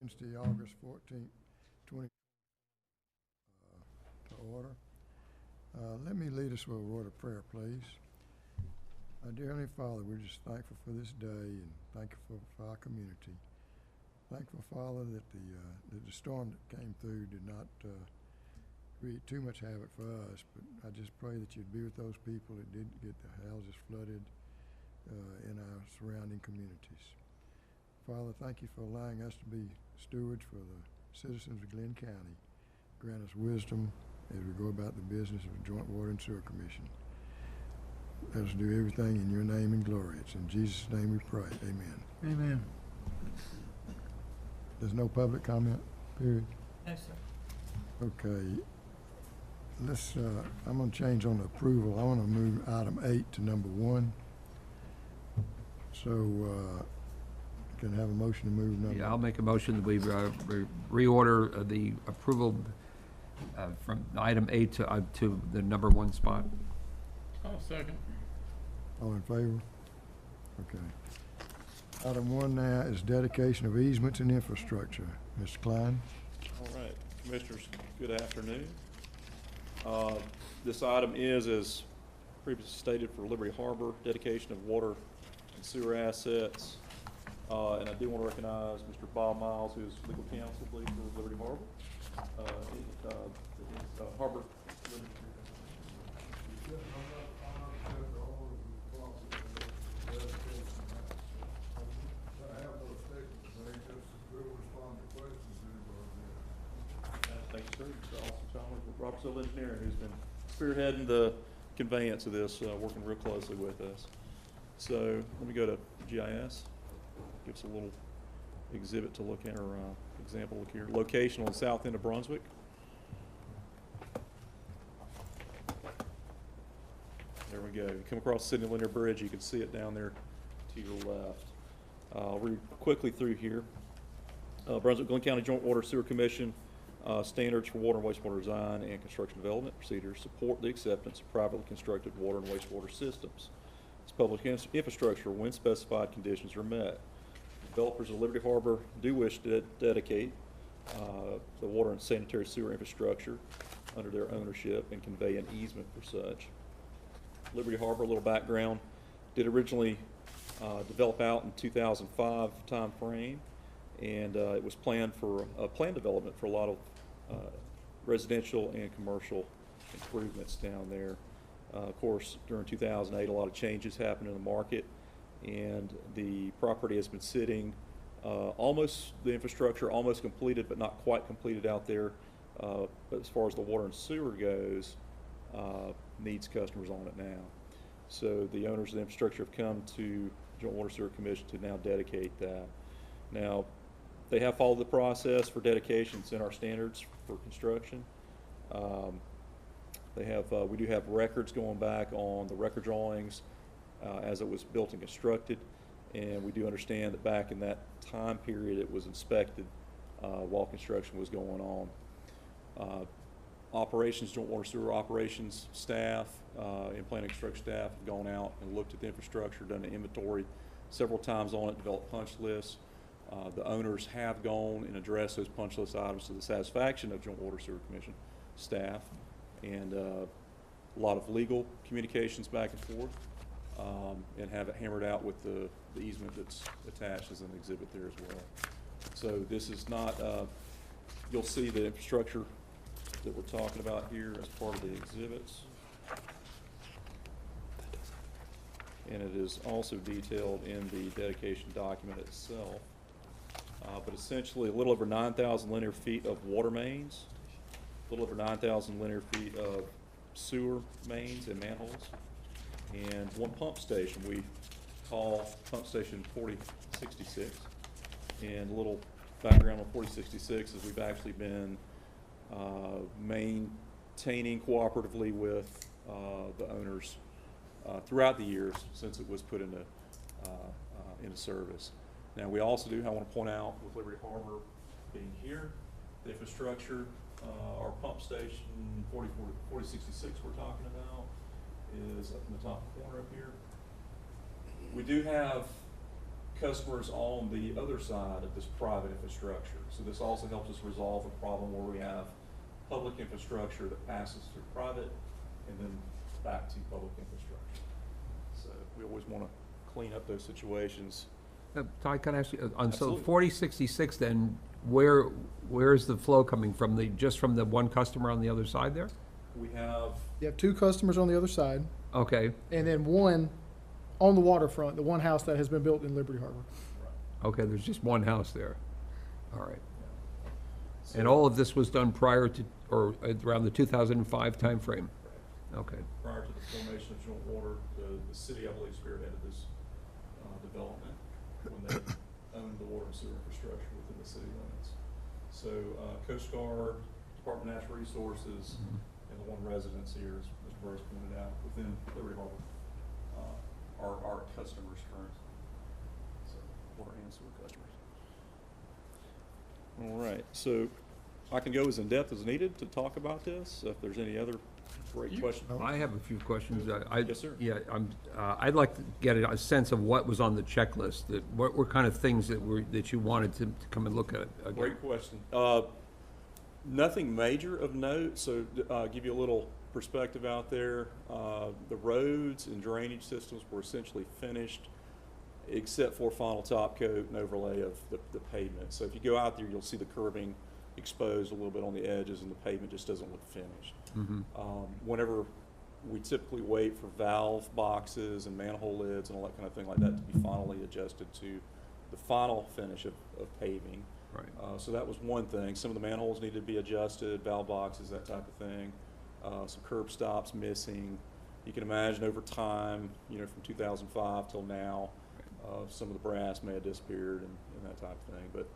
Wednesday, August 14th, 20 to order. Let me lead us with a word of prayer, please. Dear Heavenly Father, we're just thankful for this day and thankful for our community. Thankful, Father, that the storm that came through did not create too much havoc for us, but I just pray that you'd be with those people that did get the houses flooded in our surrounding communities. Father, thank you for allowing us to be stewards for the citizens of Glynn County. Grant us wisdom as we go about the business of the Joint Water and Sewer Commission. Let us do everything in your name and glory. It's in Jesus' name we pray. Amen. Amen. There's no public comment, period? No, sir. Okay. Let's, I'm going to change on the approval. I want to move item 8 to number 1. So, can I have a motion to move number? Yeah, I'll make a motion that we reorder the approval from item 8 to the number 1 spot. I'll second. All in favor? Okay. Item 1 now is dedication of easements and infrastructure. Mr. Klein? All right, Commissioners, good afternoon. This item is, as previously stated, for Liberty Harbor, dedication of water and sewer assets. And I do want to recognize Mr. Bob Miles, who is legal counsel, I believe, for Liberty Harbor. Harbor. Thank you, sir. Mr. Austin Chalmers with Robert Civil Engineering, who's been spearheading the conveyance of this, working real closely with us. So let me go to GIS. Give us a little exhibit to look at, or example look here. Location on the south end of Brunswick. There we go. You come across Sidney Linear Bridge, you can see it down there to your left. I'll read quickly through here. Brunswick-Glynn County Joint Water Sewer Commission standards for water and wastewater design and construction development procedures support the acceptance of privately constructed water and wastewater systems. It's public infrastructure when specified conditions are met. Developers of Liberty Harbor do wish to dedicate the water and sanitary sewer infrastructure under their ownership and convey an easement for such. Liberty Harbor, a little background, did originally develop out in 2005 time frame, and it was planned for planned development for a lot of residential and commercial improvements down there. Of course, during 2008, a lot of changes happened in the market, and the property has been sitting almost, the infrastructure almost completed, but not quite completed out there. But as far as the water and sewer goes, needs customers on it now. So the owners of the infrastructure have come to Joint Water Sewer Commission to now dedicate that. Now, they have followed the process for dedication. It's in our standards for construction. We do have records going back on the record drawings as it was built and constructed, and we do understand that back in that time period it was inspected while construction was going on. Operations, Joint Water Sewer operations staff and planning construction staff have gone out and looked at the infrastructure, done an inventory several times on it, developed punch lists. The owners have gone and addressed those punch list items to the satisfaction of Joint Water Sewer Commission staff, and a lot of legal communications back and forth, and have it hammered out with the easement that's attached as an exhibit there as well. So this is not, you'll see the infrastructure that we're talking about here as part of the exhibits. And it is also detailed in the dedication document itself. But essentially a little over 9,000 linear feet of water mains, a little over 9,000 linear feet of sewer mains and manholes, and one pump station we call pump station 4066. And a little background on 4066 is we've actually been maintaining cooperatively with the owners throughout the years since it was put into service. Now, we also do, I want to point out, with Liberty Harbor being here, the infrastructure, our pump station 4066 we're talking about is up in the top corner up here. We do have customers on the other side of this private infrastructure. So this also helps us resolve a problem where we have public infrastructure that passes through private and then back to public infrastructure. So we always want to clean up those situations. Ty, can I ask you, on, so Absolutely. 4066 then, where's the flow coming from? Just from the one customer on the other side there? We have, You have two customers on the other side, Okay, and then one on the waterfront, the one house that has been built in Liberty Harbor. okay, there's just one house there. All right. so- And all of this was done prior to, or around the 2005 timeframe? Okay. prior to the formation of joint water, the city, I believe, spearheaded this development when they owned the water and sewer infrastructure within the city limits. So Coast Guard, Department of Natural Resources, and the one residence here, as Mr. Burris pointed out, within Liberty Harbor, are our customers currently. So water and sewer customers. All right, so I can go as in-depth as needed to talk about this, if there's any other great questions. No. I have a few questions. Yes, sir. Yeah, I'd like to get a sense of what was on the checklist, what were kind of things that you wanted to come and look at again? Great question. Nothing major of note, so give you a little perspective out there. The roads and drainage systems were essentially finished, except for final top coat and overlay of the pavement. So if you go out there, you'll see the curbing exposed a little bit on the edges, and the pavement just doesn't look finished. Whenever we typically wait for valve boxes and manhole lids and all that kind of thing like that to be finally adjusted to the final finish of paving. Right. So that was one thing. Some of the manholes needed to be adjusted, valve boxes, that type of thing. Some curb stops missing. You can imagine over time, you know, from 2005 till now, some of the brass may have disappeared and that type of thing. But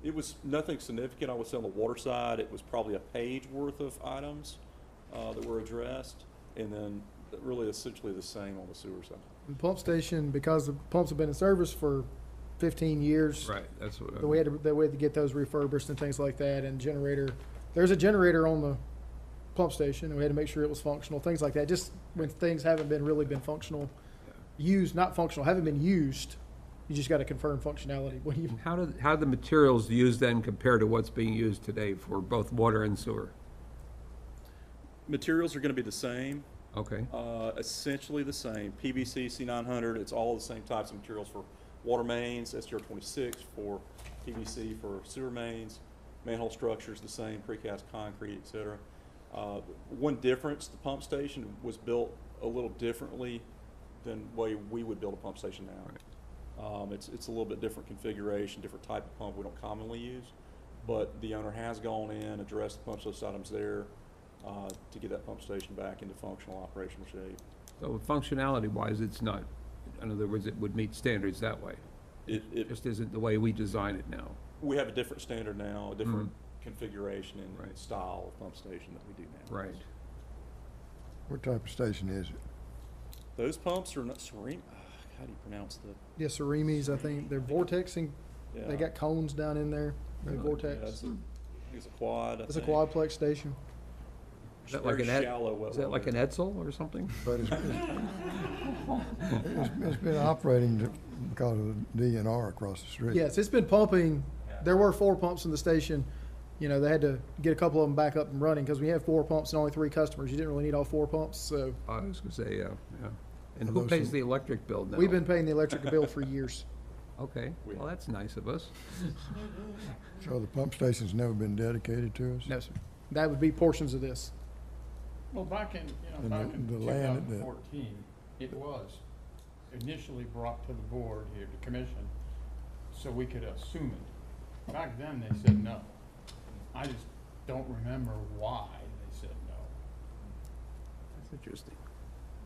it was nothing significant. I would say on the water side, it was probably a page worth of items that were addressed, and then really essentially the same on the sewer side. The pump station, because the pumps have been in service for 15 years. Right, that's what We had to get those refurbished and things like that, and generator, there's a generator on the pump station, and we had to make sure it was functional, things like that, just when things haven't really been functional, not functional, haven't been used, you just gotta confirm functionality when you, How do the materials used then compare to what's being used today for both water and sewer? Materials are going to be the same. Okay, Essentially the same. PVC, C900, it's all the same types of materials for water mains, STR26 for PVC for sewer mains, manhole structures the same, precast concrete, et cetera. One difference, the pump station was built a little differently than the way we would build a pump station now. It's a little bit different configuration, different type of pump we don't commonly use, but the owner has gone in, addressed the pump list items there to get that pump station back into functional operational shape. so functionality-wise, it's not, in other words, it would meet standards that way. It Just isn't the way we design it now. We have a different standard now, a different configuration and Right. style of pump station that we do now. Right. What type of station is it? Those pumps are not serene. How do you pronounce the? yeah, Ceremis, I think, they're vortexing, Yeah. they got cones down in there, they Really? Yeah, vortex. it's a, I think it's a quad. It's a quadplex station. Is that like Very an shallow well Is that like an Edsel or something? But it's been operating because of the DNR across the street. Yes, it's been pumping, there were 4 pumps in the station, you know, they had to get a couple of them back up and running, because we have 4 pumps and only 3 customers, you didn't really need all 4 pumps, so I was gonna say, yeah. And Are who those pays some- the electric bill now? we've been paying the electric bill for years. Okay, well, that's nice of us. So the pump station's never been dedicated to us? No, sir. That would be portions of this. Well, back in, And back in the land that- 2014, it was initially brought to the board here, the commission, so we could assume it. Back then, they said no. I just don't remember why they said no. That's interesting.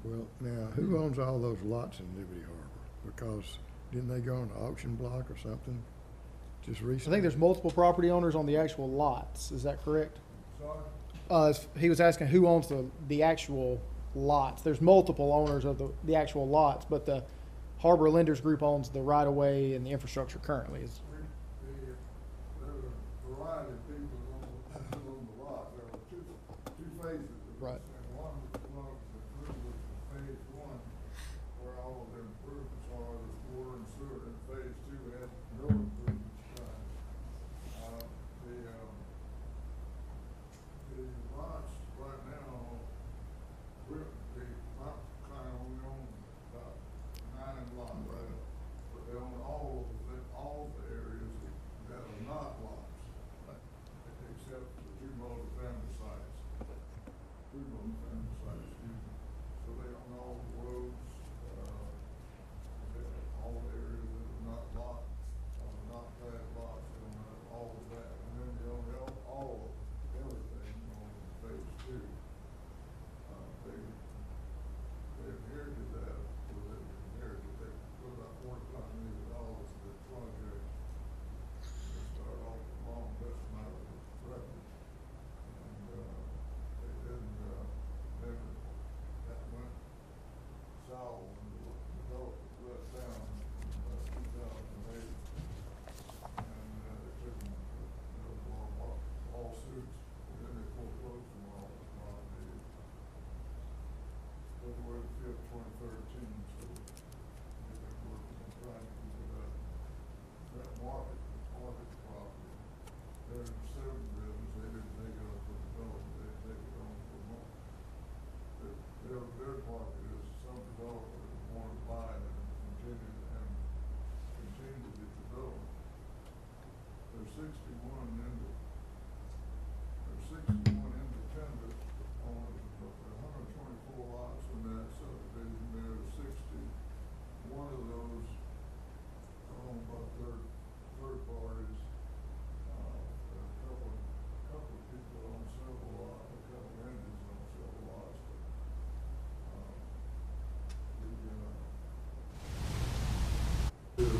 Well, now, who owns all those lots in Liberty Harbor? Because didn't they go on the auction block or something just I recently? think there's multiple property owners on the actual lots, is that correct? He was asking who owns the actual lots. There's multiple owners of the actual lots, but the Harbor Lenders Group owns the right-of-way and the infrastructure currently. There's a variety of people on the lot. There were two phases. Right. And one was approved, which was phase 1, where all of the improvements are, the water and sewer, and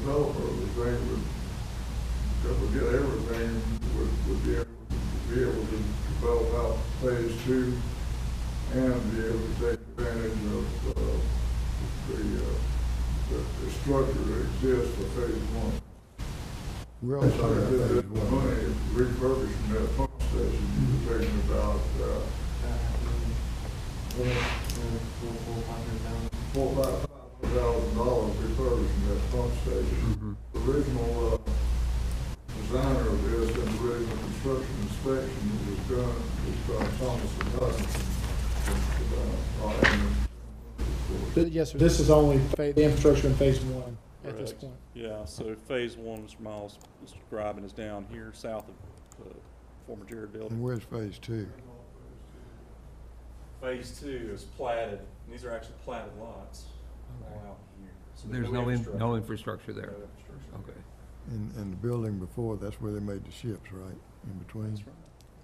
developer, the thing that would get everything, would be able to develop out phase two and be able to take advantage of, the structure that exists for phase one. We're only talking about phase The one. money refurbishing that pump station, you're taking about, $4,000 refurbishing that pump station. The original, designer of this and the original construction inspection was done Thomas and Hutchinson. Yes, sir. This is only the infrastructure in phase one at this Correct. point. Yeah, so phase one, Mr. Miles is describing, is down here south of the former Jared And building. where's phase two? Phase two is platted, and these are actually platted lots all out here. So There's no infrastructure there. No infrastructure. Okay. And the building before, that's where they made the ships, right, in between? That's right.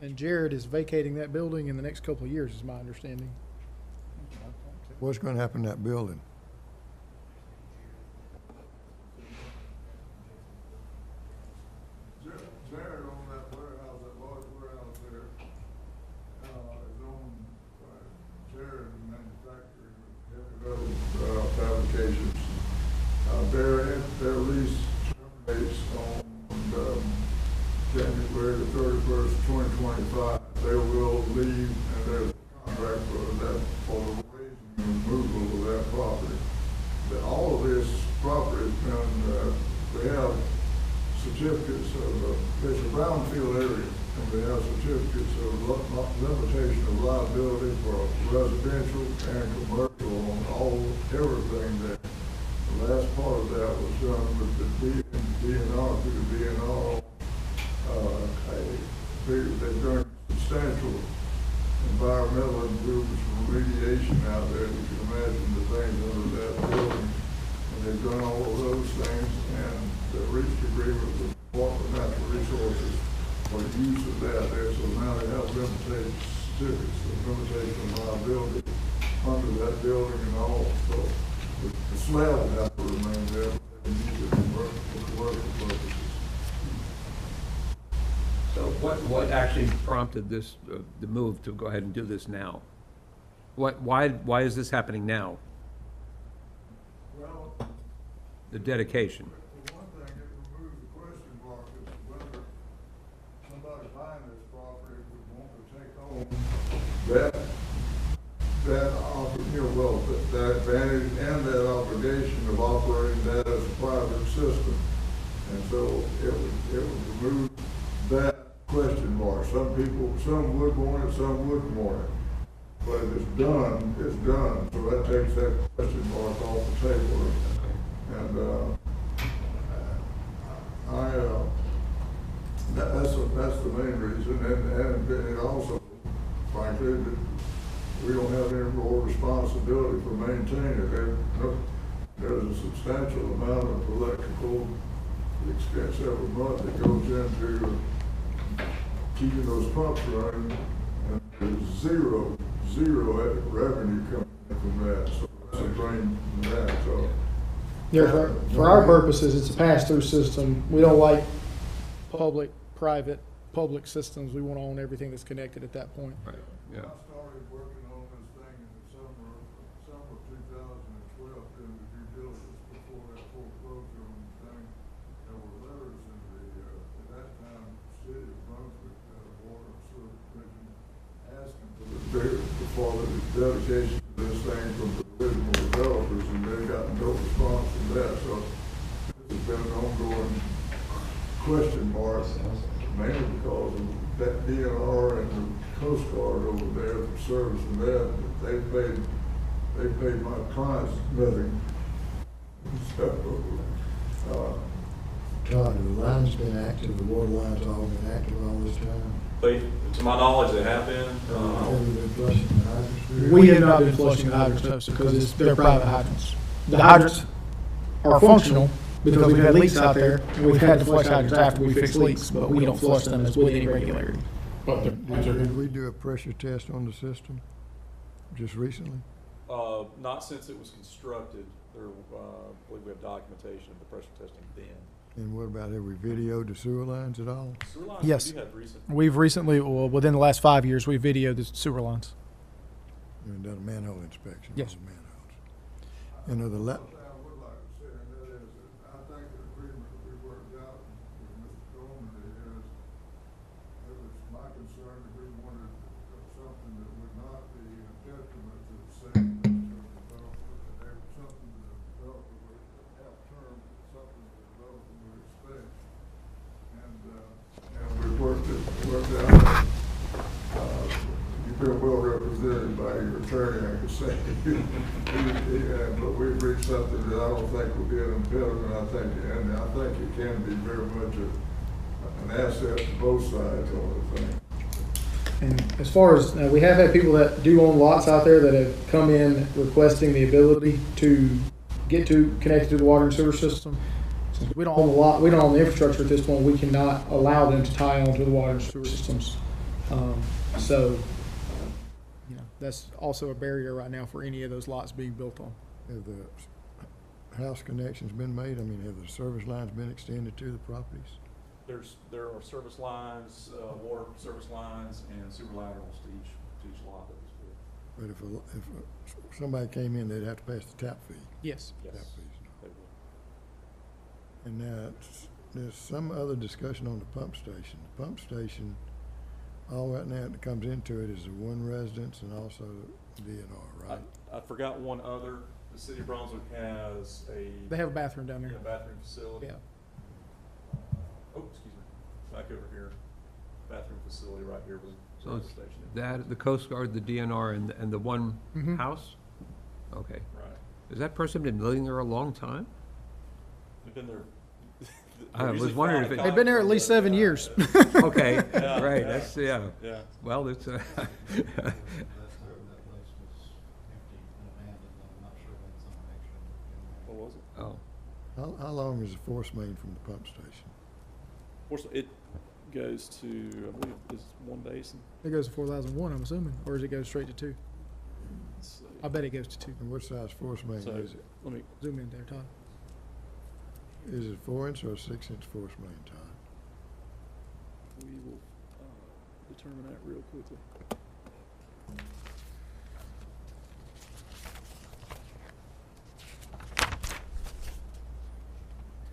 And Jared is vacating that building in the next couple of years, is my understanding. What's gonna happen to that building? Jared on that warehouse, that large warehouse there, is owned by Jared Manufacturing, heavy metal, fabrications. Their lease terminates on, January the 31st, 2025. They will leave, and there's a contract for that, for the raising and removal of that property. All of this property has been, they have certificates of, it's a brownfield area, and they have certificates of limitation of liability for residential and commercial on everything there. The last part of that was done with the DNR, through the DNR. They've done substantial environmental improvements, remediation out there. You can imagine the things under that building. And they've done all of those things, and they reached agreement with the Department of Natural Resources for the use of that there. So now they have limited certificates of limitation of liability under that building and all. So the slab would have to remain there, but they need it for commercial purposes. So what actually prompted this, the move to go ahead and do this now? Why is this happening now? Well, The dedication? for one thing, it removes the question mark as to whether somebody buying this property would want to take on that advantage and that obligation of operating that as a private system. And so it would remove that question mark. Some would want it, some wouldn't want it. But if it's done, it's done. So that takes that question mark off the table. And, that's the main reason, and it also, frankly, that we don't have any more responsibility for maintaining it. There's a substantial amount of electrical expense every month that goes into keeping those pumps running, and there's zero revenue coming from that, so that's a drain from that, so. Yeah, for our purposes, it's a pass-through system. We don't like public, private, public systems. We want to own everything that's connected at that point. Right, yeah. I started working on this thing in the summer of 2012, doing the due diligence before that foreclosure on the thing. There were letters in at that time, city of Brunswick, Water and Sewer Division, asking for the dedication to this thing from the original developers, and they got no response from that, so it's been an ongoing question mark, mainly because of that DNR and the Coast Guard over there for servicing that, they paid my clients nothing. So, Todd, the line's been active, the water line's all been active all this time. To my knowledge, they have been. Have you been flushing the hydrants through? We have not been flushing the hydrants, no, sir, because they're private hydrants. The hydrants are functional because we've had leaks out there, and we've had to flush hydrants after we fix leaks, but we don't flush them as with any regularity. Did we do a pressure test on the system just recently? Not since it was constructed. There, I believe we have documentation of the pressure testing then. And what about, have we videoed the sewer lines at all? Sewer lines, Yes. we do have recent. We've recently, well, within the last 5 years, we've videoed the sewer lines. And done a manhole inspection? Yes. All the manholes. And are the One thing I would like to say, and that is that I think the agreement that we worked out with Mr. Coleman is, it was my concern that we wanted something that would not be a detriment to the safety of the developer, that there was something that the developer would have term, something that the developer would expect. And we worked out. You feel well represented by your attorney, I could say. But we've reached something that I don't think will be an impediment, I think it can be very much an asset to both sides on the thing. And as far as, we have had people that do own lots out there that have come in requesting the ability to get to, connected to the water and sewer system. Since we don't own the lot, we don't own the infrastructure at this point, we cannot allow them to tie onto the water and sewer systems. So, you know, that's also a barrier right now for any of those lots being built on. Have the house connections been made? I mean, have the service lines been extended to the properties? There are service lines, water service lines, and sewer laterals to each lot that was built. But if somebody came in, they'd have to pass the tap fee. Yes. Yes, Tap fees. they will. And now, there's some other discussion on the pump station. The pump station, all right now that comes into it is the one residence and also the DNR, right? I forgot one other. The city of Brunswick has They have a bathroom down there. a bathroom facility. Yeah. Oh, excuse me. Back over here. Bathroom facility right here with the So fire it's station. that, the Coast Guard, the DNR, and the one Mhm. house? Okay. Right. Has that person been living there a long time? They've been there. I was wondering if it- They've been there at least 7 years. Okay, Yeah, right, yeah. that's, yeah. Yeah. Well, it's, That place was empty and abandoned, I'm not sure when some action. What was it? oh, How long is the force main from the pump station? Of course, it goes to, I believe, is one basin. It goes to 4001, I'm assuming, or does it go straight to 2? Let's see. I bet it goes to 2. And what size force main So, is it? let me, Zoom in there, Todd. Is it 4-inch or 6-inch force main, Todd? we will determine that real quickly.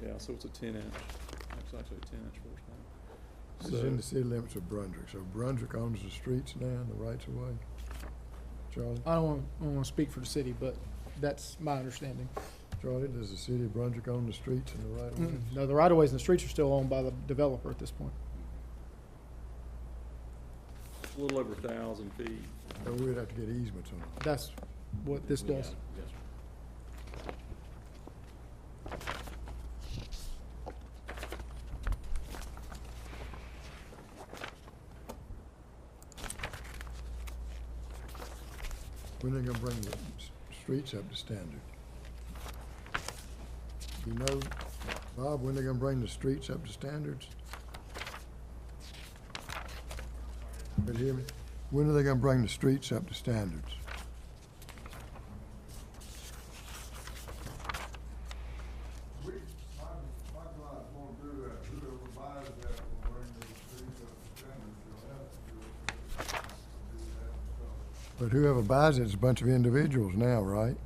Yeah, so it's a 10-inch. It's actually a 10-inch force main. This is in the city limits of Brunswick, so Brunswick owns the streets now and the rights of way? Charlie? I don't want to speak for the city, but that's my understanding. Charlie, does the city of Brunswick own the streets and the right of ways? No, the right-of-ways and the streets are still owned by the developer at this point. A little over 1,000 feet. So we'd have to get easements on it. That's what this does. Yes, sir. When are they gonna bring the streets up to standard? You know, Bob, when they gonna bring the streets up to standards? Could you hear me? When are they gonna bring the streets up to standards? My clients won't do that, whoever buys that will bring the streets up to standards, you'll have to do it, to do that and stuff. But whoever buys it's a bunch of individuals now, right?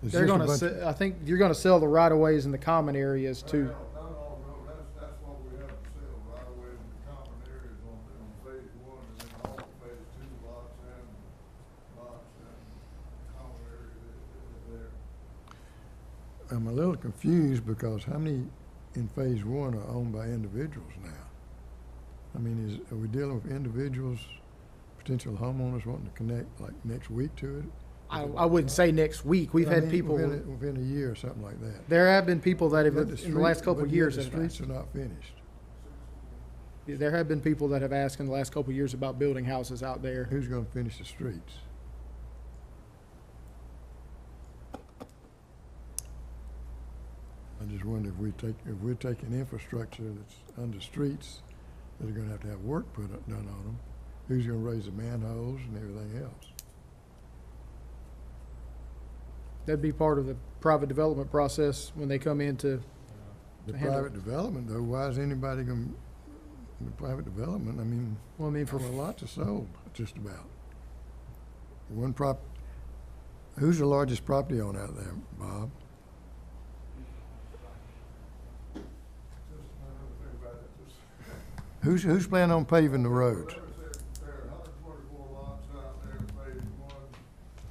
It's They're just a gonna, bunch of- I think you're gonna sell the right-of-ways in the common areas too. No, that's what we have to sell, right away in the common areas on phase one, and then all phase two lots and common areas there. I'm a little confused because how many in phase one are owned by individuals now? I mean, are we dealing with individuals, potential homeowners wanting to connect like next week to it? I wouldn't say next week. We've I had mean, people, Within a year or something like that. there have been people that have, But in the street- last couple but of yet years, the that have streets asked. are not finished. There have been people that have asked in the last couple of years about building houses out there. Who's gonna finish the streets? I just wonder if we're taking infrastructure that's under streets that are gonna have to have work done on them, who's gonna raise the manholes and everything else? That'd be part of the private development process when they come in to, The handle private development though, why is anybody gonna, the private development, I mean, well, I mean, for, well, lots are sold, just about. Who's the largest property owner out there, Bob? Just another thing about it, just. Who's planning on paving the roads? There are 124 lots out there, phase one.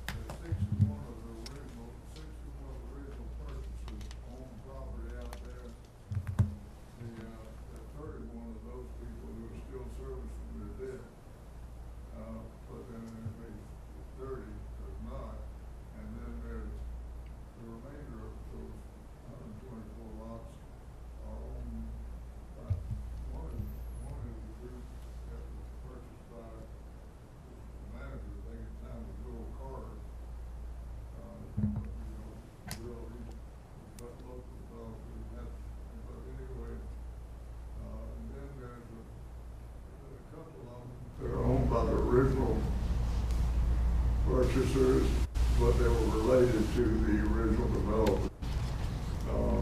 There's 61 of the original purchasers own property out there. There are 31 of those people who are still servicing their debt. But then maybe 30 does not. And then there's the remainder of those 124 lots are owned by one is the group that was purchased by the manager, I think at the time was Joel Carter. Really, but local developers, but anyway, and then there's a couple of them. They're owned by the original purchasers, but they were related to the original developer. And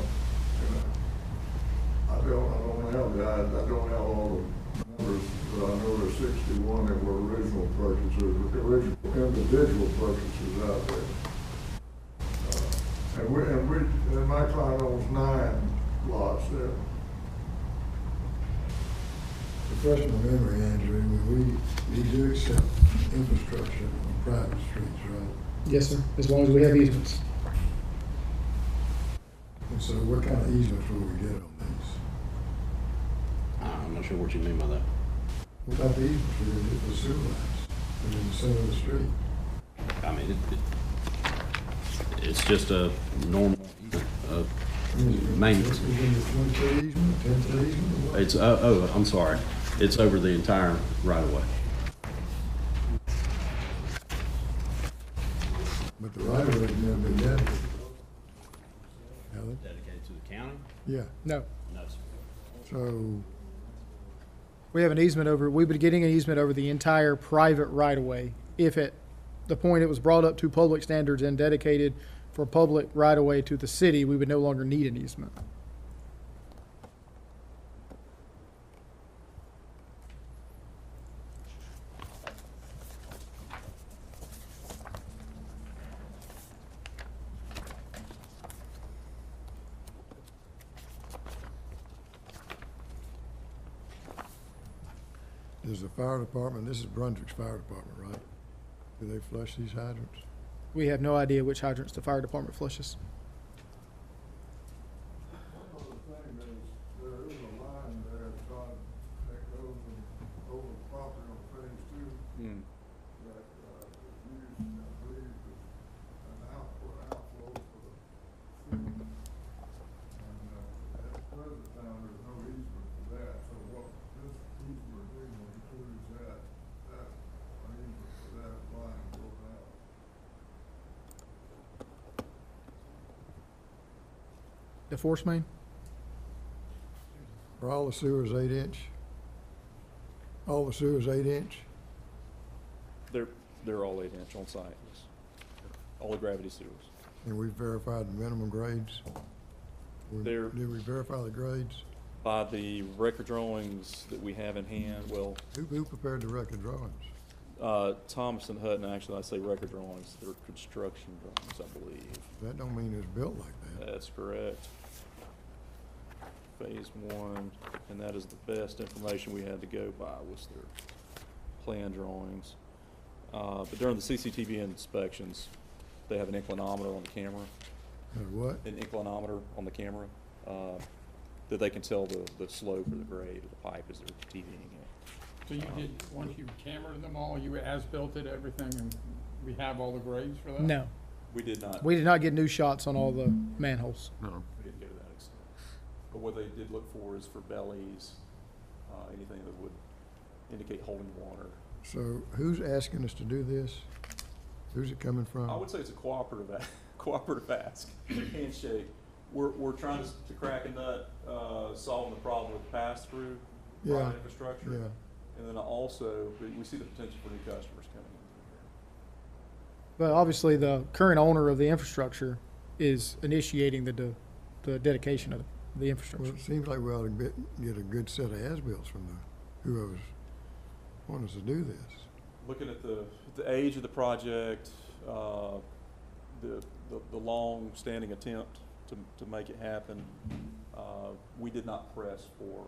I don't have all the numbers, but I know there's 61 that were original purchasers, original individual purchasers out there. And my client owns 9 lots there. Refresh my memory, Andrew, we do accept infrastructure on private streets, right? yes, sir, as long as we have easements. And so what kind of easements will we get on these? I'm not sure what you mean by that. What type of easements will we get for sewer lines in the center of the street? I mean, it's just a normal, maintenance. Is it a 20-foot easement, a 10-foot easement, or what? It's, I'm sorry, it's over the entire right of way. But the right of way has never been dedicated. Have it? Dedicated to the county? Yeah, No, No, sir. so, we have an easement over, we would be getting an easement over the entire private right-of-way if at the point it was brought up to public standards and dedicated for public right-of-way to the city, we would no longer need an easement. does the fire department, this is Brunswick's fire department, right? Do they flush these hydrants? We have no idea which hydrants the fire department flushes. One other thing is, there is a line there, Todd, that goes over the property on phase 2 that is used, I believe, as an outflow for the sewer. And at the present time, there's no easement for that, so what this easement agreement includes that easement for that line going out. The force main? Are all the sewers 8-inch? All the sewers 8-inch? They're all 8-inch on site, yes. All the gravity sewers. And we verified the minimum grades? They're- Did we verify the grades? By the record drawings that we have in hand, well, Who prepared the record drawings? Thomas and Hutton, actually, I say record drawings, they're construction drawings, I believe. That don't mean it's built like that. That's correct. Phase 1, and that is the best information we had to go by, was their plan drawings. But during the CCTV inspections, they have an inclinometer on the camera, What? an inclinometer on the camera, that they can tell the slope or the grade of the pipe as they're TVing it. So you did, once you cambered them all, you as-built it, everything, and we have all the grades for that? No. We did not. We did not get new shots on all the manholes. No. We didn't go to that extent. But what they did look for is for bellies, anything that would indicate holding water. So who's asking us to do this? Who's it coming from? I would say it's a cooperative ask, handshake. We're trying to crack a nut, solving the problem with pass-through Yeah, private infrastructure. Yeah, And then also, we see the potential for new customers coming in But obviously, the current owner of the infrastructure is initiating the dedication of the Well, infrastructure. it seems like we ought to get a good set of as-bills from whoever's wanting us to do this. Looking at the age of the project, the long-standing attempt to make it happen, we did not press for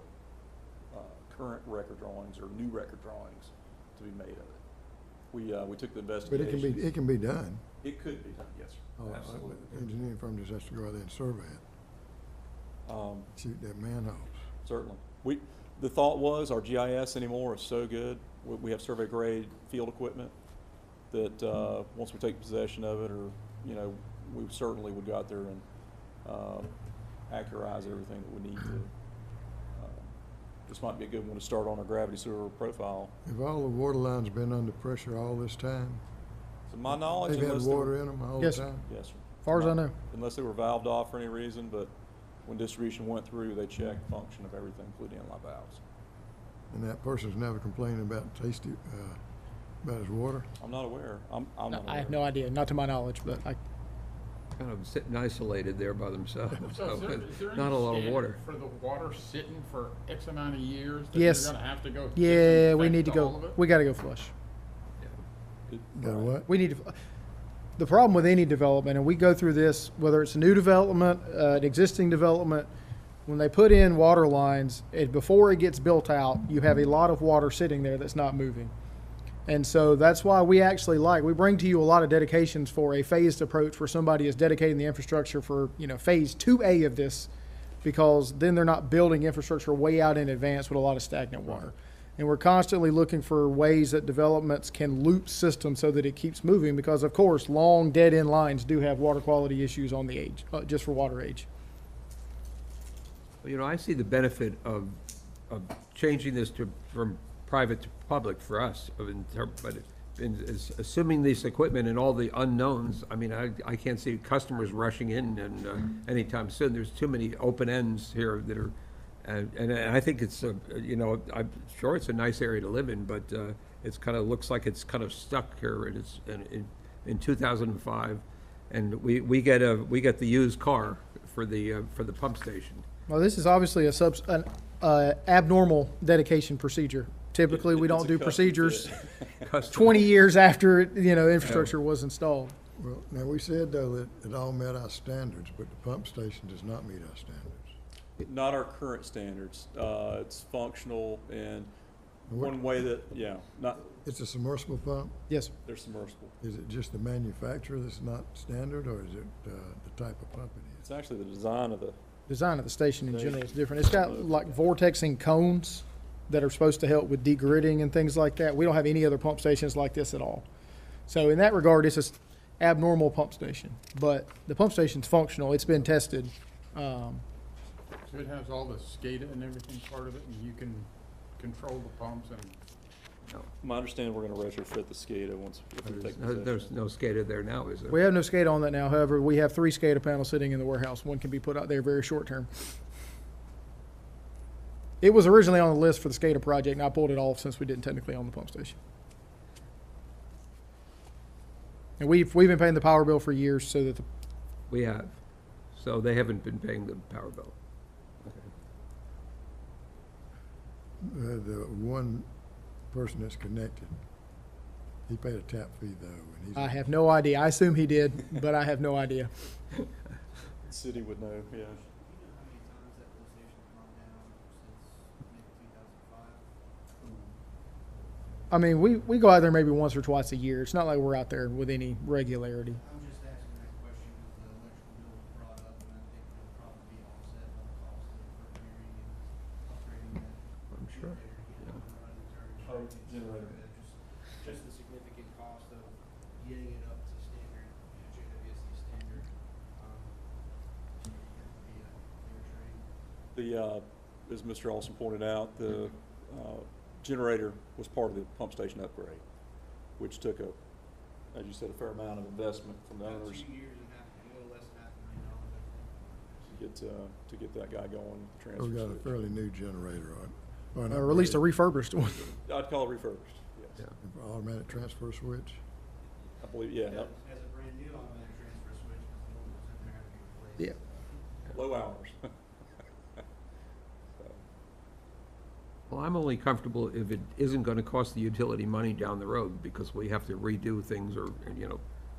current record drawings or new record drawings to be made of it. We took the But investigation. it can be done. It could be done, yes, sir. Oh, Absolutely. the engineering firm just has to go out there and survey it, shoot that manholes. Certainly. The thought was our GIS anymore is so good. We have survey grade field equipment that, once we take possession of it, or, we certainly would go out there and, accurize everything that we need to. This might be a good one to start on our gravity sewer profile. Have all the water lines been under pressure all this time? To my knowledge, They've had unless they water were, in them all the Yes, sir. time? yes, sir. As far as I know. Unless they were valved off for any reason, but when distribution went through, they checked function of everything, including inlet valves. And that person's never complaining about about his water? I'm not aware. I'm not aware. I have no idea, not to my knowledge, but Kind of sitting isolated there by themselves, So so, is there any not a lot of standard water. for the water sitting for X amount of years? Yes. That you're gonna have to go yeah, we disinfect need to all of go, it? we gotta go flush. Got a what? We need to, the problem with any development, and we go through this, whether it's a new development, an existing development, when they put in water lines, before it gets built out, you have a lot of water sitting there that's not moving. And so that's why we actually we bring to you a lot of dedications for a phased approach where somebody is dedicating the infrastructure for, phase 2A of this, because then they're not building infrastructure way out in advance with a lot of stagnant water. And we're constantly looking for ways that developments can loop systems so that it keeps moving, because of course, long dead-end lines do have water quality issues on the age, just for water age. I see the benefit of changing this from private to public for us, but assuming this equipment and all the unknowns, I can't see customers rushing in and anytime soon. There's too many open ends here that are, and I think it's, I'm sure it's a nice area to live in, but it's looks like it's kind of stuck here, and it's in 2005, and we get the used car for the pump station. Well, this is obviously an abnormal dedication procedure. Typically, we It's don't a do custom procedures fit. 20 years after, infrastructure was installed. Well, now, we said, though, that it all met our standards, but the pump station does not meet our standards. Not our current standards. It's functional and What- one way that, not, It's a submersible pump? Yes, sir. they're submersible. Is it just the manufacturer that's not standard, or is it the type of pump it It's is? actually the design of the, Design of the station in general is different. It's got like vortexing cones that are supposed to help with degridding and things like that. We don't have any other pump stations like this at all. So in that regard, it's an abnormal pump station, but the pump station's functional. It's been tested. So it has all the SCADA and everything part of it, and you can control the pumps and my understanding, we're gonna retrofit the SCADA once we take possession. There's no SCADA there now, is there? We have no SCADA on that now. However, we have 3 SCADA panels sitting in the warehouse. One can be put out there very short term. It was originally on the list for the SCADA project, and I pulled it off since we didn't technically own the pump station. And we've been paying the power bill for years, so that We have. So they haven't been paying the power bill. The one person that's connected, he paid a tap fee, though, and he's. I have no idea. I assume he did, but I have no idea. The city would know, yeah. You know how many times that police station's gone down since maybe 2005? I mean, we go out there maybe once or twice a year. It's not like we're out there with any regularity. I'm just asking that question because the electrical bill was brought up, and I think it'll probably be offset by the cost of repairing and upgrading that. I'm sure. Oh, generator. Just the significant cost of getting it up to standard, JWSC standard. It would be a fair trade. As Mr. Olson pointed out, the generator was part of the pump station upgrade, which took as you said, a fair amount of investment from the About owners 2 years and a little less than $500,000, I think. to get that guy going, transfer We've got a switch. fairly new generator on it. Or an Or at least a upgrade. refurbished one. I'd call it refurbished, yes. Automatic transfer switch. Yes, sir. Yeah. I believe, yeah, As a brand new automatic transfer switch, because the one that was in there had to be replaced. Yeah. low hours. So, Well, I'm only comfortable if it isn't gonna cost the utility money down the road, because we have to redo things or,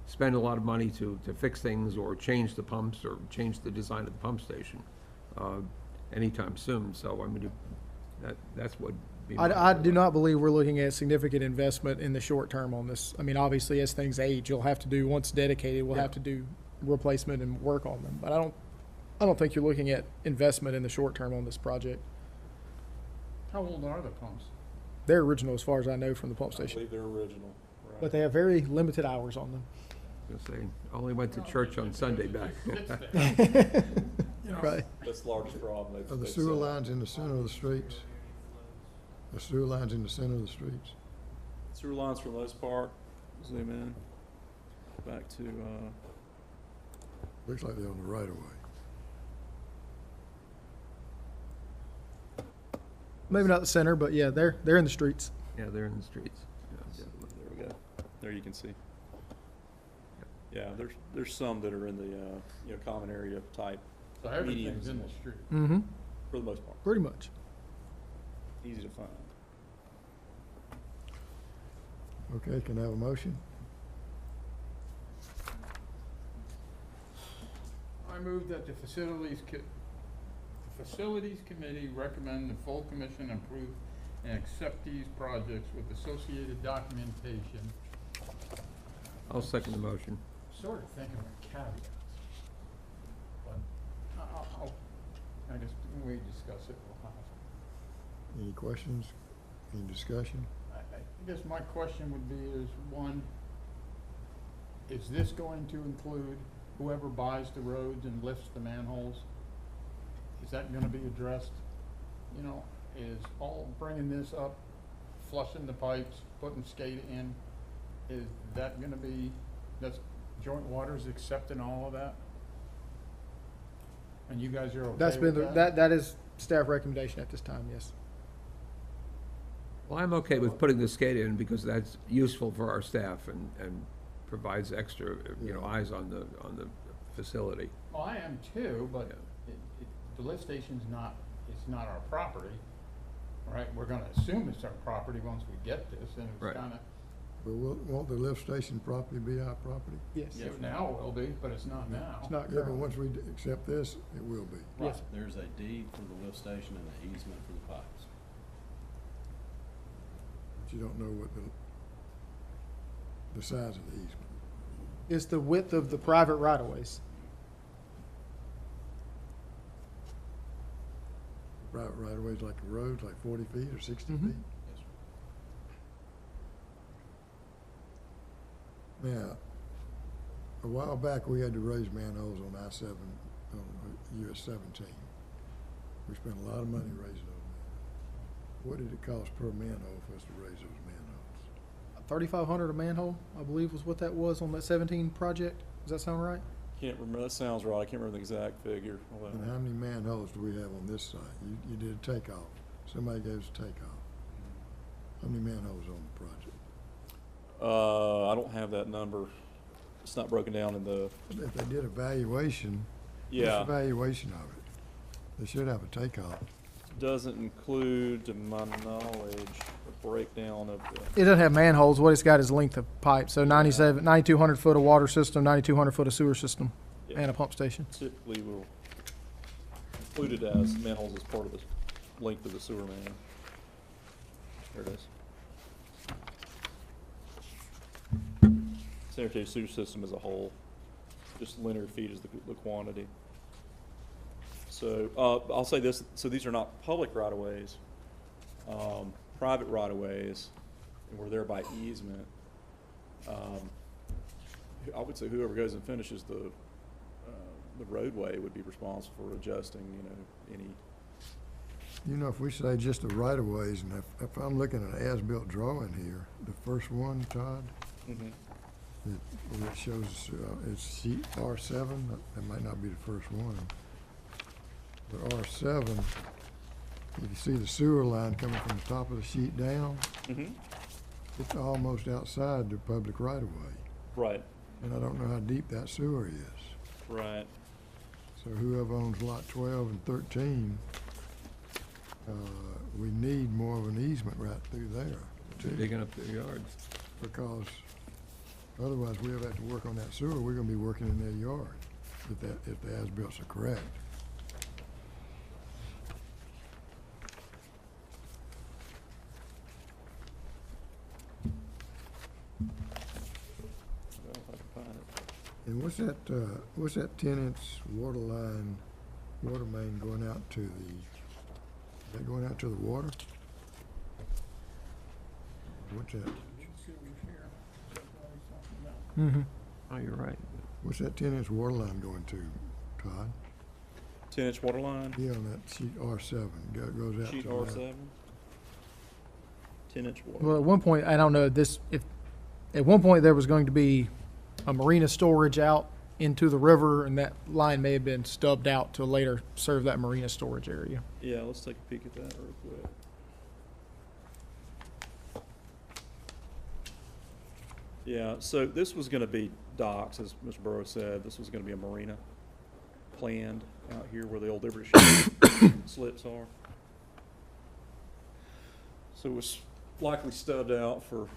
spend a lot of money to fix things or change the pumps or change the design of the pump station, anytime soon. So, I mean, that's what. I do not believe we're looking at significant investment in the short term on this. I mean, obviously, as things age, you'll have to do, once dedicated, we'll have to do replacement and work on them. But I don't think you're looking at investment in the short term on this project. How old are the pumps? They're original as far as I know from the pump I station, believe they're original, right? but they have very limited hours on them. Say, only went to church on Sunday back. Right. That's the largest problem. Are the they've sewer said. lines in the center of the streets? The sewer lines in the center of the streets? Sewer lines for the most part, zoom in, back to, Looks like they're on the right of way. Maybe not the center, but yeah, they're in the streets. Yeah, they're in the streets. Yeah. there we go. There you can see. Yeah, there's some that are in the, common area type, So everything's Mediums. in the street. Mm-hmm. for the most part, Pretty much. easy to find. Okay, can I have a motion? I move that the Facilities Committee recommend the full commission approve and accept these projects with associated documentation. I'll second the motion. Sort of thinking of caveats, but I guess when we discuss it, we'll have. Any questions? Any discussion? I guess my question would be is, one, is this going to include whoever buys the roads and lifts the manholes? Is that gonna be addressed? Is all bringing this up, flushing the pipes, putting skate in, is that gonna be, that's joint waters accepting all of that? And you guys are okay That's been, with that is staff recommendation at this time, yes. Well, I'm okay with putting the skate in because that's useful for our staff and provides extra, eyes on the facility. Well, I am too, but Yeah. the lift station's not, it's not our property, right? We're gonna assume it's our property once we get this, and Right. it's kinda, But won't the lift station property be our property? Yes. now it will be, but it's not now. It's not Yeah, but current. once we accept this, it will be. Yes. There's a deed for the lift station and an easement for the pipes. But you don't know what the size of the easement. It's the width of the private right-of-ways. Right of ways like a road, like 40 feet or 60 Mhm. feet? Yes, sir. Now, a while back, we had to raise manholes on I-7, on US 17. We spent a lot of money raising those manholes. What did it cost per manhole for us to raise those manholes? 3,500 a manhole, I believe was what that was on that 17 project. Does that sound right? Can't remember, that sounds right, I can't remember the exact figure. Hold on. And how many manholes do we have on this site? You did a takeoff. Somebody gave us a takeoff. How many manholes on the project? I don't have that number, it's not broken down in the, If they did a valuation, yeah. what's the valuation of it? They should have a takeoff. Doesn't include, to my knowledge, a breakdown of the, It doesn't have manholes. What it's got is length of pipe. So 9,200 foot of water system, 9,200 foot of sewer system, yeah, and a pump station. typically will include it as manholes as part of the length of the sewer main. There it is. Sanitary sewer system as a whole, just linear feet is the quantity. So, I'll say this, so these are not public right-of-ways, private right-of-ways, and we're there by easement. I would say whoever goes and finishes the roadway would be responsible for adjusting, any, If we say just the right of ways, and if I'm looking at an as-built drawing here, the first one, Todd, it shows, it's sheet R7, that might not be the first one. But R7, you can see the sewer line coming from the top of the sheet down. It's almost outside the public right of way. Right, and I don't know how deep that sewer is. right. So whoever owns lot 12 and 13, we need more of an easement right through there, too. Digging up their yards. Because otherwise, we ever have to work on that sewer, we're gonna be working in their yard, if the as-bills are correct. Well, if I can find it. And what's that 10-inch water line, water main going out to the, is that going out to the water? What's that? Mm-hmm. Oh, you're right. What's that 10-inch water line going to, Todd? 10-inch water line, Yeah, on that sheet R7, goes out to sheet the left. R7. 10-inch water. Well, at one point, I don't know this, if, at one point there was going to be a marina storage out into the river, and that line may have been stubbed out to later serve that marina storage area. Yeah, let's take a peek at that real quick. Yeah, so this was gonna be docks, as Mr. Burrows said. This was gonna be a marina planned out here where the old Liberty slips are. So it was likely stubbed out for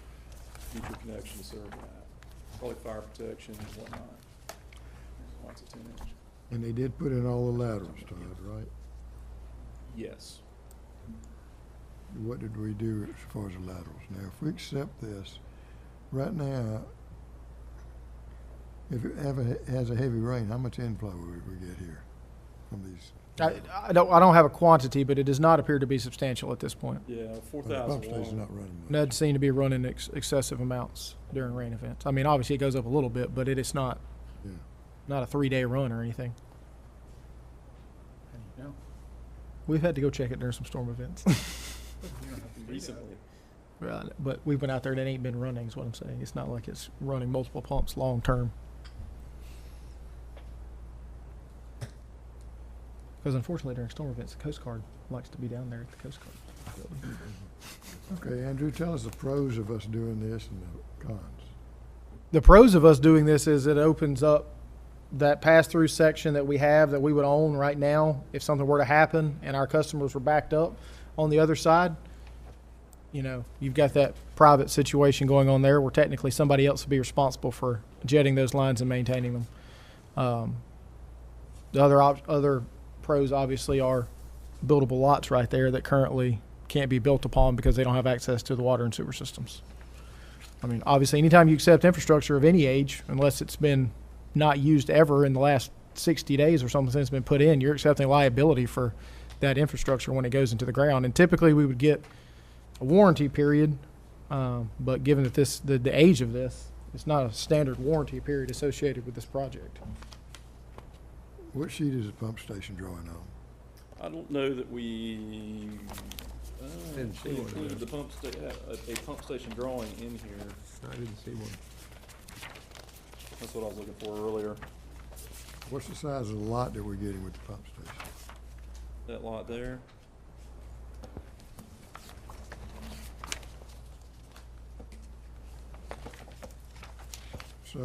future connection to serve that. Probably fire protection and whatnot. Lots of 10-inch. And they did put in all the laterals, Todd, right? Yes. What did we do as far as the laterals? Now, if we accept this, right now, if it ever has a heavy rain, how much inflow would we get here from these? I don't have a quantity, but it does not appear to be substantial at this point. Yeah, The 4,000 pump station's long. not running much. Doesn't seem to be running excessive amounts during rain events. I mean, obviously it goes up a little bit, but it is not Yeah. a 3-day run or anything. You know, We've had to go check it during some storm events. you don't have to do that. Recently. Right, but we've been out there that ain't been running, is what I'm saying. It's not like it's running multiple pumps long term. Because unfortunately during storm events, the Coast Guard likes to be down there at the Coast Guard. Okay, Andrew, tell us the pros of us doing this and the cons. The pros of us doing this is it opens up that pass-through section that we have that we would own right now if something were to happen and our customers were backed up on the other side. You know, you've got that private situation going on there where technically somebody else would be responsible for jetting those lines and maintaining them. The other pros obviously are buildable lots right there that currently can't be built upon because they don't have access to the water and sewer systems. I mean, obviously, anytime you accept infrastructure of any age, unless it's been not used ever in the last 60 days or something since it's been put in, you're accepting liability for that infrastructure when it goes into the ground. And typically, we would get a warranty period, but given that the age of this, it's not a standard warranty period associated with this project. What sheet is the pump station drawing on? I don't know that we Didn't see one of included those. a pump station drawing in here. I didn't see one. That's what I was looking for earlier. What's the size of the lot that we're getting with the pump station? That lot there. So,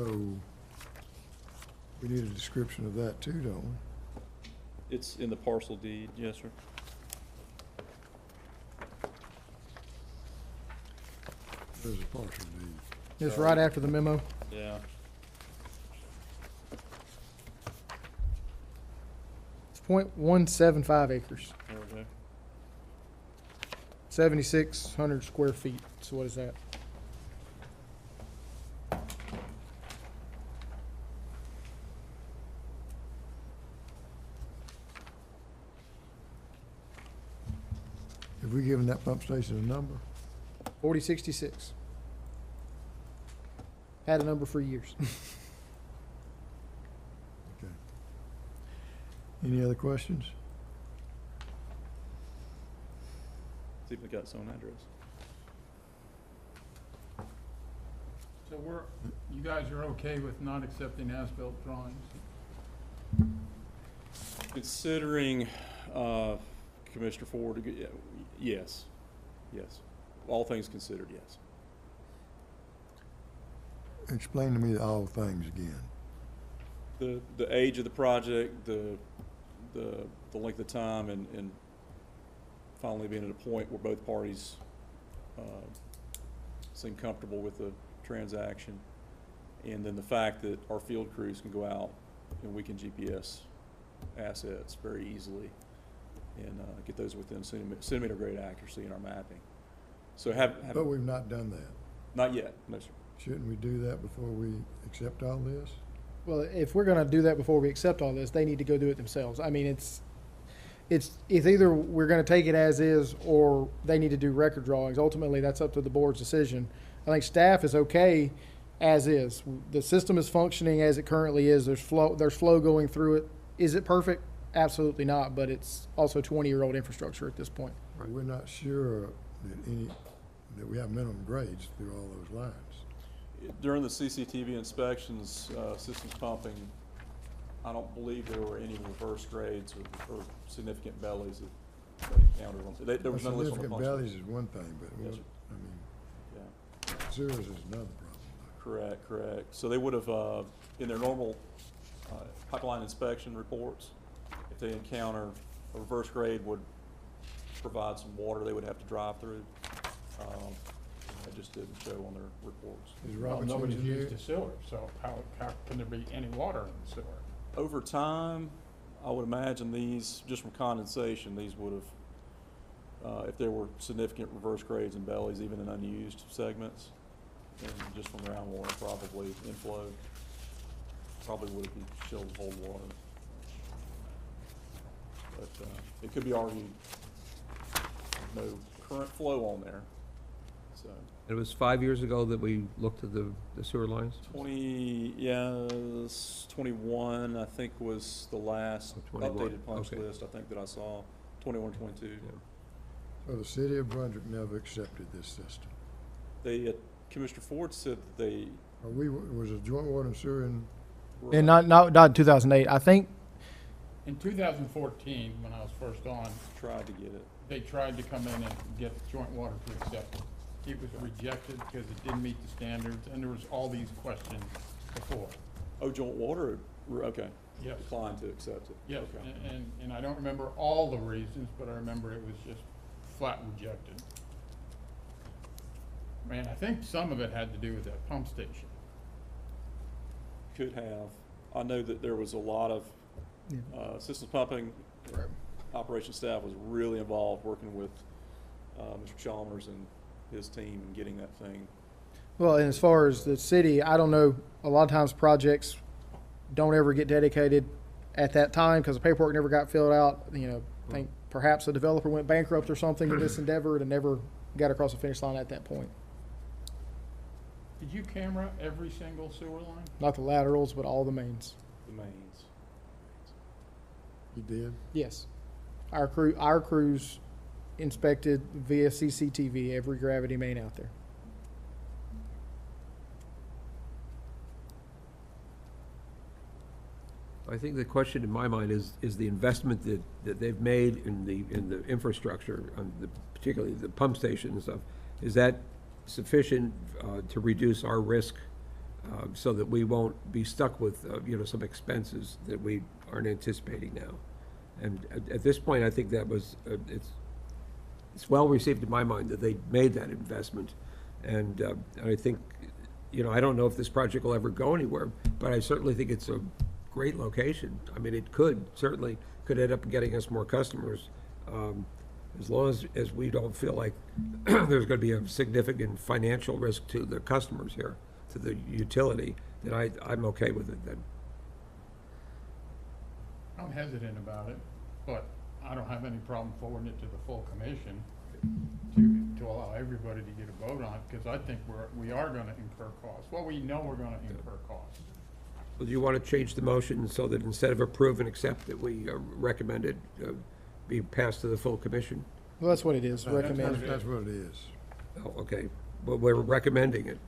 we need a description of that too, don't we? It's in the parcel deed, yes, sir. There's a partial deed. It's right after the memo. Yeah. It's 0.175 acres, There we go. 7,600 square feet. So what is that? Have we given that pump station a number? 4066. Had a number for years. Okay. Any other questions? See if we got its own address. So you guys are okay with not accepting as-built drawings? Considering, Commissioner Ford, yes, yes. All things considered, yes. explain to me all things again. The age of the project, the length of time, and finally being at a point where both parties seem comfortable with the transaction. And then the fact that our field crews can go out and we can GPS assets very easily and get those within centimeter grade accuracy in our mapping. So But we've not done that. not yet, no, sir. Shouldn't we do that before we accept all this? Well, if we're gonna do that before we accept all this, they need to go do it themselves. I mean, it's either we're gonna take it as is, or they need to do record drawings. Ultimately, that's up to the board's decision. I think staff is okay as is. The system is functioning as it currently is. There's flow going through it. Is it perfect? Absolutely not, but it's also 20-year-old infrastructure at this point. But we're not sure that we have minimum grades through all those lines. During the CCTV inspections, systems pumping, I don't believe there were any reverse grades or significant bellies that they encountered on. There was none listed on the Significant punch values list. is one thing, but, Yes, sir. I mean, Yeah, sewers is another problem. correct. So they would have, in their normal pipeline inspection reports, if they encounter a reverse grade would provide some water they would have to drive through. That just didn't show on their reports. Is Well, Roberts nobody's engineer? used the sewer, so how can there be any water in the sewer? Over time, I would imagine these, just from condensation, these would have, if there were significant reverse grades and bellies, even in unused segments, and just from groundwater, probably inflow, probably would have still hold water. But it could be argued, no current flow on there, so. It was 5 years ago that we looked at the sewer lines? 21, I think, was the last Oh, 21, updated punch okay. list, I think, that I saw, 21, 22. Yeah. So the city of Brunswick never accepted this system. They, Commissioner Ford said that they. Was it joint water and sewer and were- And not in 2008. I think In 2014, when I was first on, Tried to get it. they tried to come in and get joint water to accept it. It was rejected because it didn't meet the standards, and there was all these questions before. Oh, joint water, okay. Yes. Declined to accept it. Yes, Okay. and I don't remember all the reasons, but I remember it was just flat rejected. Man, I think some of it had to do with that pump station. Could have. I know that there was a lot of, systems pumping. Operations staff was really involved working with, Mr. Chalmers and his team in getting that thing. Well, and as far as the city, I don't know, a lot of times projects don't ever get dedicated at that time because the paperwork never got filled out. You know, I think perhaps a developer went bankrupt or something in this endeavor and never got across the finish line at that point. Did you camera every single sewer line? Not the laterals, but all the mains. The mains. you did? Yes. Our crews inspected via CCTV every gravity main out there. I think the question in my mind is the investment that they've made in the infrastructure, particularly the pump station and stuff, is that sufficient to reduce our risk so that we won't be stuck with, some expenses that we aren't anticipating now? And at this point, I think that was, it's well received in my mind that they made that investment. And I think, I don't know if this project will ever go anywhere, but I certainly think it's a great location. I mean, it certainly could end up getting us more customers, as long as we don't feel like there's gonna be a significant financial risk to the customers here, to the utility, then I'm okay with it then. I'm hesitant about it, but I don't have any problem forwarding it to the full commission to allow everybody to get a vote on it, because I think we are gonna incur costs. Well, we know we're gonna incur costs. Well, do you want to change the motion so that instead of approve and accept, that we recommend it be passed to the full commission? Well, that's what it is, That's recommended. That's what it is. Oh, okay, but we're recommending it.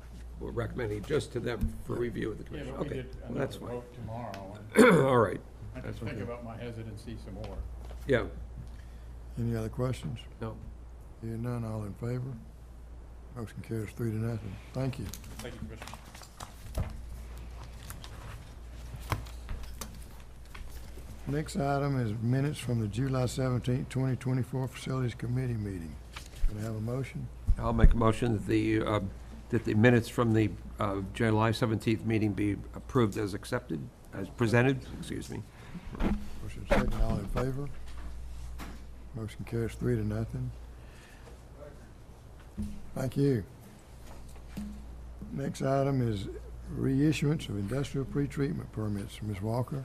We're recommending it just to them for review of the Yeah, commission. but we Okay, get well, another that's fine. vote tomorrow, and All right, I can think about my hesitancy some more. yeah, Any other questions? no. Hearing none, all in favor? Motion carries 3-0. Thank you. Thank you, Commissioner. Next item is minutes from the July 17th, 2024 Facilities Committee meeting. Can I have a motion? I'll make a motion that the minutes from the July 17th meeting be approved as accepted, as presented, excuse me. Motion second, all in favor? Motion carries 3-0. Thank you. Next item is reissuance of industrial pretreatment permits. Ms. Walker?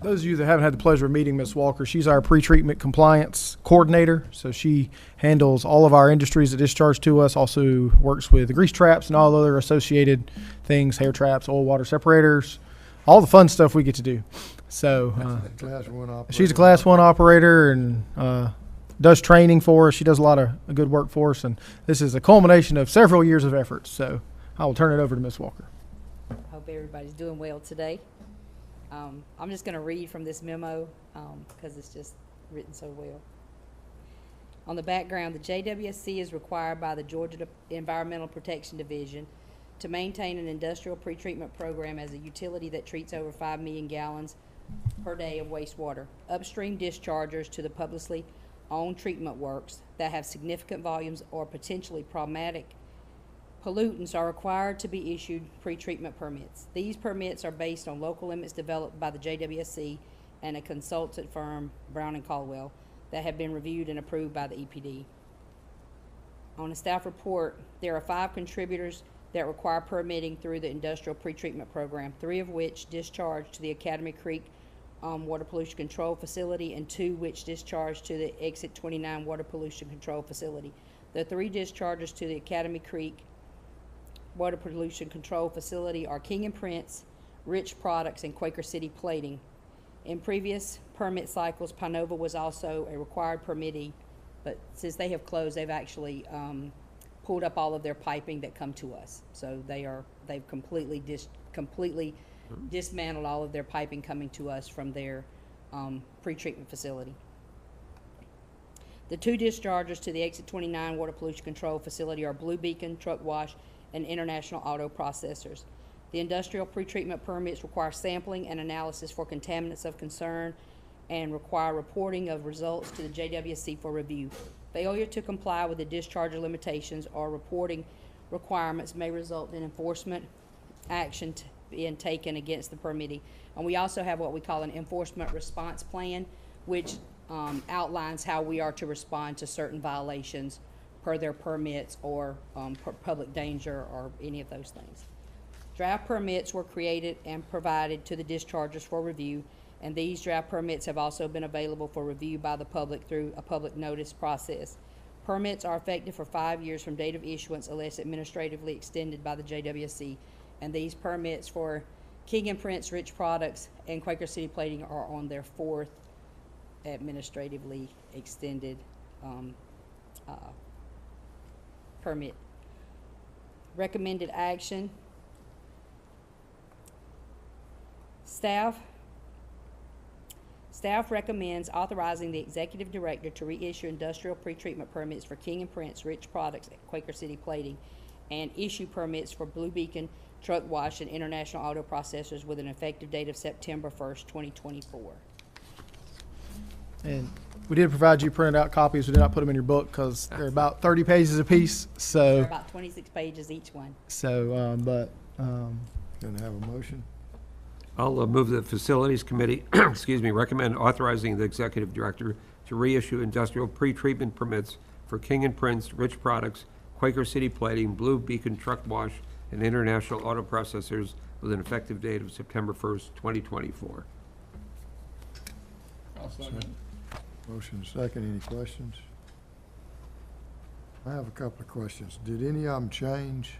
Those of you that haven't had the pleasure of meeting Ms. Walker, she's our pretreatment compliance coordinator. So she handles all of our industries that discharge to us, also works with the grease traps and all other associated things, hair traps, oil water separators, all the fun stuff we get to do. So Class 1 operator. she's a Class 1 operator and does training for us. She does a lot of good work for us. And this is a culmination of several years of effort. So I will turn it over to Ms. Walker. Hope everybody's doing well today. I'm just going to read from this memo because it's just written so well. On the background, the JWSC is required by the Georgia Environmental Protection Division to maintain an industrial pretreatment program as a utility that treats over 5 million gallons per day of wastewater. Upstream dischargers to the publicly owned treatment works that have significant volumes or potentially problematic pollutants are required to be issued pretreatment permits. These permits are based on local limits developed by the JWSC and a consultant firm, Brown and Caldwell, that have been reviewed and approved by the EPD. On a staff report, there are 5 contributors that require permitting through the industrial pretreatment program, 3 of which discharge to the Academy Creek Water Pollution Control Facility and 2 which discharge to the Exit 29 Water Pollution Control Facility. The 3 discharges to the Academy Creek Water Pollution Control Facility are King and Prince, Rich Products, and Quaker City Plating. In previous permit cycles, Pinova was also a required permittee, but since they have closed, they've actually pulled up all of their piping that come to us. So they've completely dismantled all of their piping coming to us from their pretreatment facility. The 2 dischargers to the Exit 29 Water Pollution Control Facility are Blue Beacon Truck Wash and International Auto Processors. The industrial pretreatment permits require sampling and analysis for contaminants of concern and require reporting of results to the JWSC for review. Failure to comply with the discharger limitations or reporting requirements may result in enforcement action being taken against the permittee. And we also have what we call an enforcement response plan, which outlines how we are to respond to certain violations per their permits or public danger or any of those things. Draft permits were created and provided to the dischargers for review, and these draft permits have also been available for review by the public through a public notice process. Permits are effective for 5 years from date of issuance unless administratively extended by the JWSC, and these permits for King and Prince, Rich Products, and Quaker City Plating are on their 4th administratively extended permit. Recommended action. Staff recommends authorizing the executive director to reissue industrial pretreatment permits for King and Prince, Rich Products, and Quaker City Plating, and issue permits for Blue Beacon Truck Wash and International Auto Processors with an effective date of September 1st, 2024. And we did provide you printed out copies. We did not put them in your book because they're about 30 pages apiece. So, They're about 26 pages each one. so, Can I have a motion? I'll move the Facilities Committee, excuse me, recommend authorizing the Executive Director to reissue industrial pretreatment permits for King and Prince, Rich Products, Quaker City Plating, Blue Beacon Truck Wash, and International Auto Processors with an effective date of September 1st, 2024. I'll second. Motion second, any questions? I have a couple of questions. Did any of them change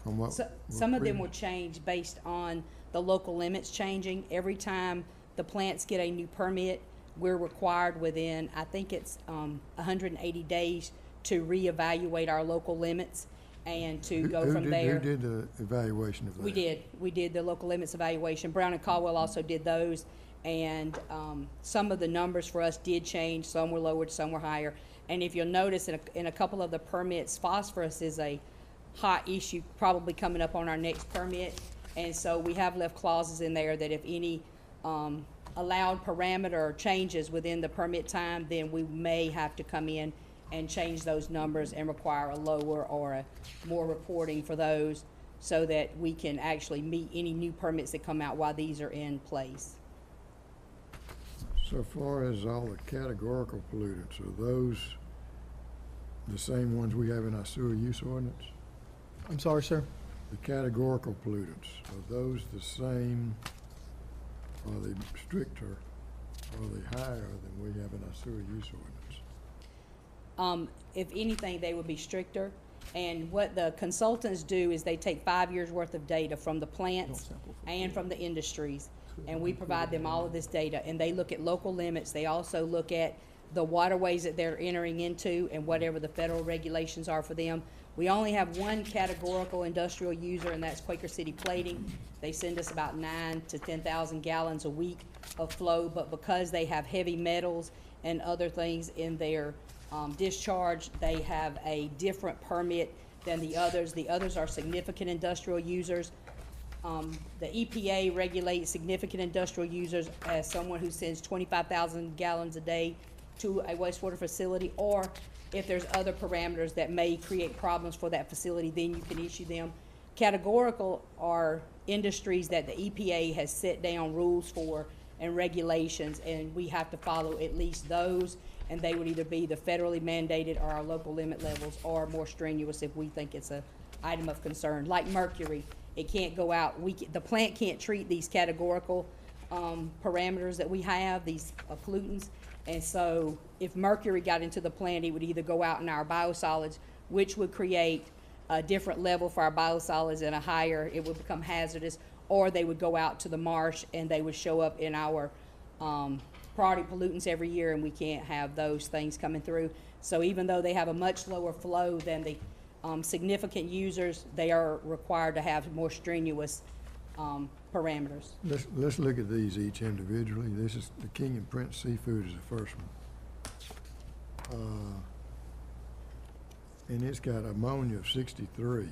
from what? So, were some of them previous? will change based on the local limits changing. Every time the plants get a new permit, we're required within, I think it's 180 days to reevaluate our local limits and to go from there. Who did the evaluation of that? We did the local limits evaluation. Brown and Caldwell also did those, and some of the numbers for us did change. Some were lowered, some were higher. And if you'll notice, in a couple of the permits, phosphorus is a hot issue probably coming up on our next permit. And so we have left clauses in there that if any allowed parameter changes within the permit time, then we may have to come in and change those numbers and require a lower or a more reporting for those so that we can actually meet any new permits that come out while these are in place. So far as all the categorical pollutants, are those the same ones we have in our sewer use ordinance? I'm sorry, sir. The categorical pollutants, are those the same, are they stricter, are they higher than we have in our sewer use ordinance? If anything, they would be stricter. And what the consultants do is they take 5 years' worth of data from the plants and from the industries, and we provide them all of this data. And they look at local limits. They also look at the waterways that they're entering into and whatever the federal regulations are for them. We only have one categorical industrial user, and that's Quaker City Plating. They send us about 9,000 to 10,000 gallons a week of flow, but because they have heavy metals and other things in their discharge, they have a different permit than the others. The others are significant industrial users. The EPA regulates significant industrial users as someone who sends 25,000 gallons a day to a wastewater facility, or if there's other parameters that may create problems for that facility, then you can issue them. Categorical are industries that the EPA has set down rules for and regulations, and we have to follow at least those, and they would either be the federally mandated or our local limit levels, or more strenuous if we think it's a item of concern. Like mercury, it can't go out. The plant can't treat these categorical parameters that we have, these pollutants. And so if mercury got into the plant, it would either go out in our biosolids, which would create a different level for our biosolids and a higher, it would become hazardous, or they would go out to the marsh and they would show up in our priority pollutants every year, and we can't have those things coming through. So even though they have a much lower flow than the significant users, they are required to have more strenuous parameters. Let's look at these each individually. This is the King and Prince Seafood is the first one. And it's got ammonia of 63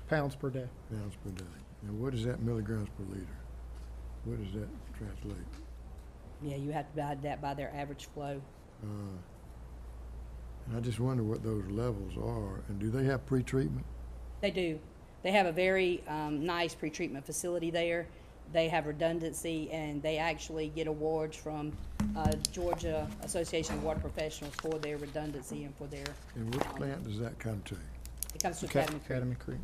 Pounds per day. pounds per day. And what is that milligrams per liter? What does that translate? Yeah, you have to divide that by their average flow. And I just wonder what those levels are. And do they have pretreatment? They do. They have a very nice pretreatment facility there. They have redundancy, and they actually get awards from Georgia Association of Water Professionals for their redundancy and for their. And which plant does that come to? It comes to Academy Creek. Academy Creek.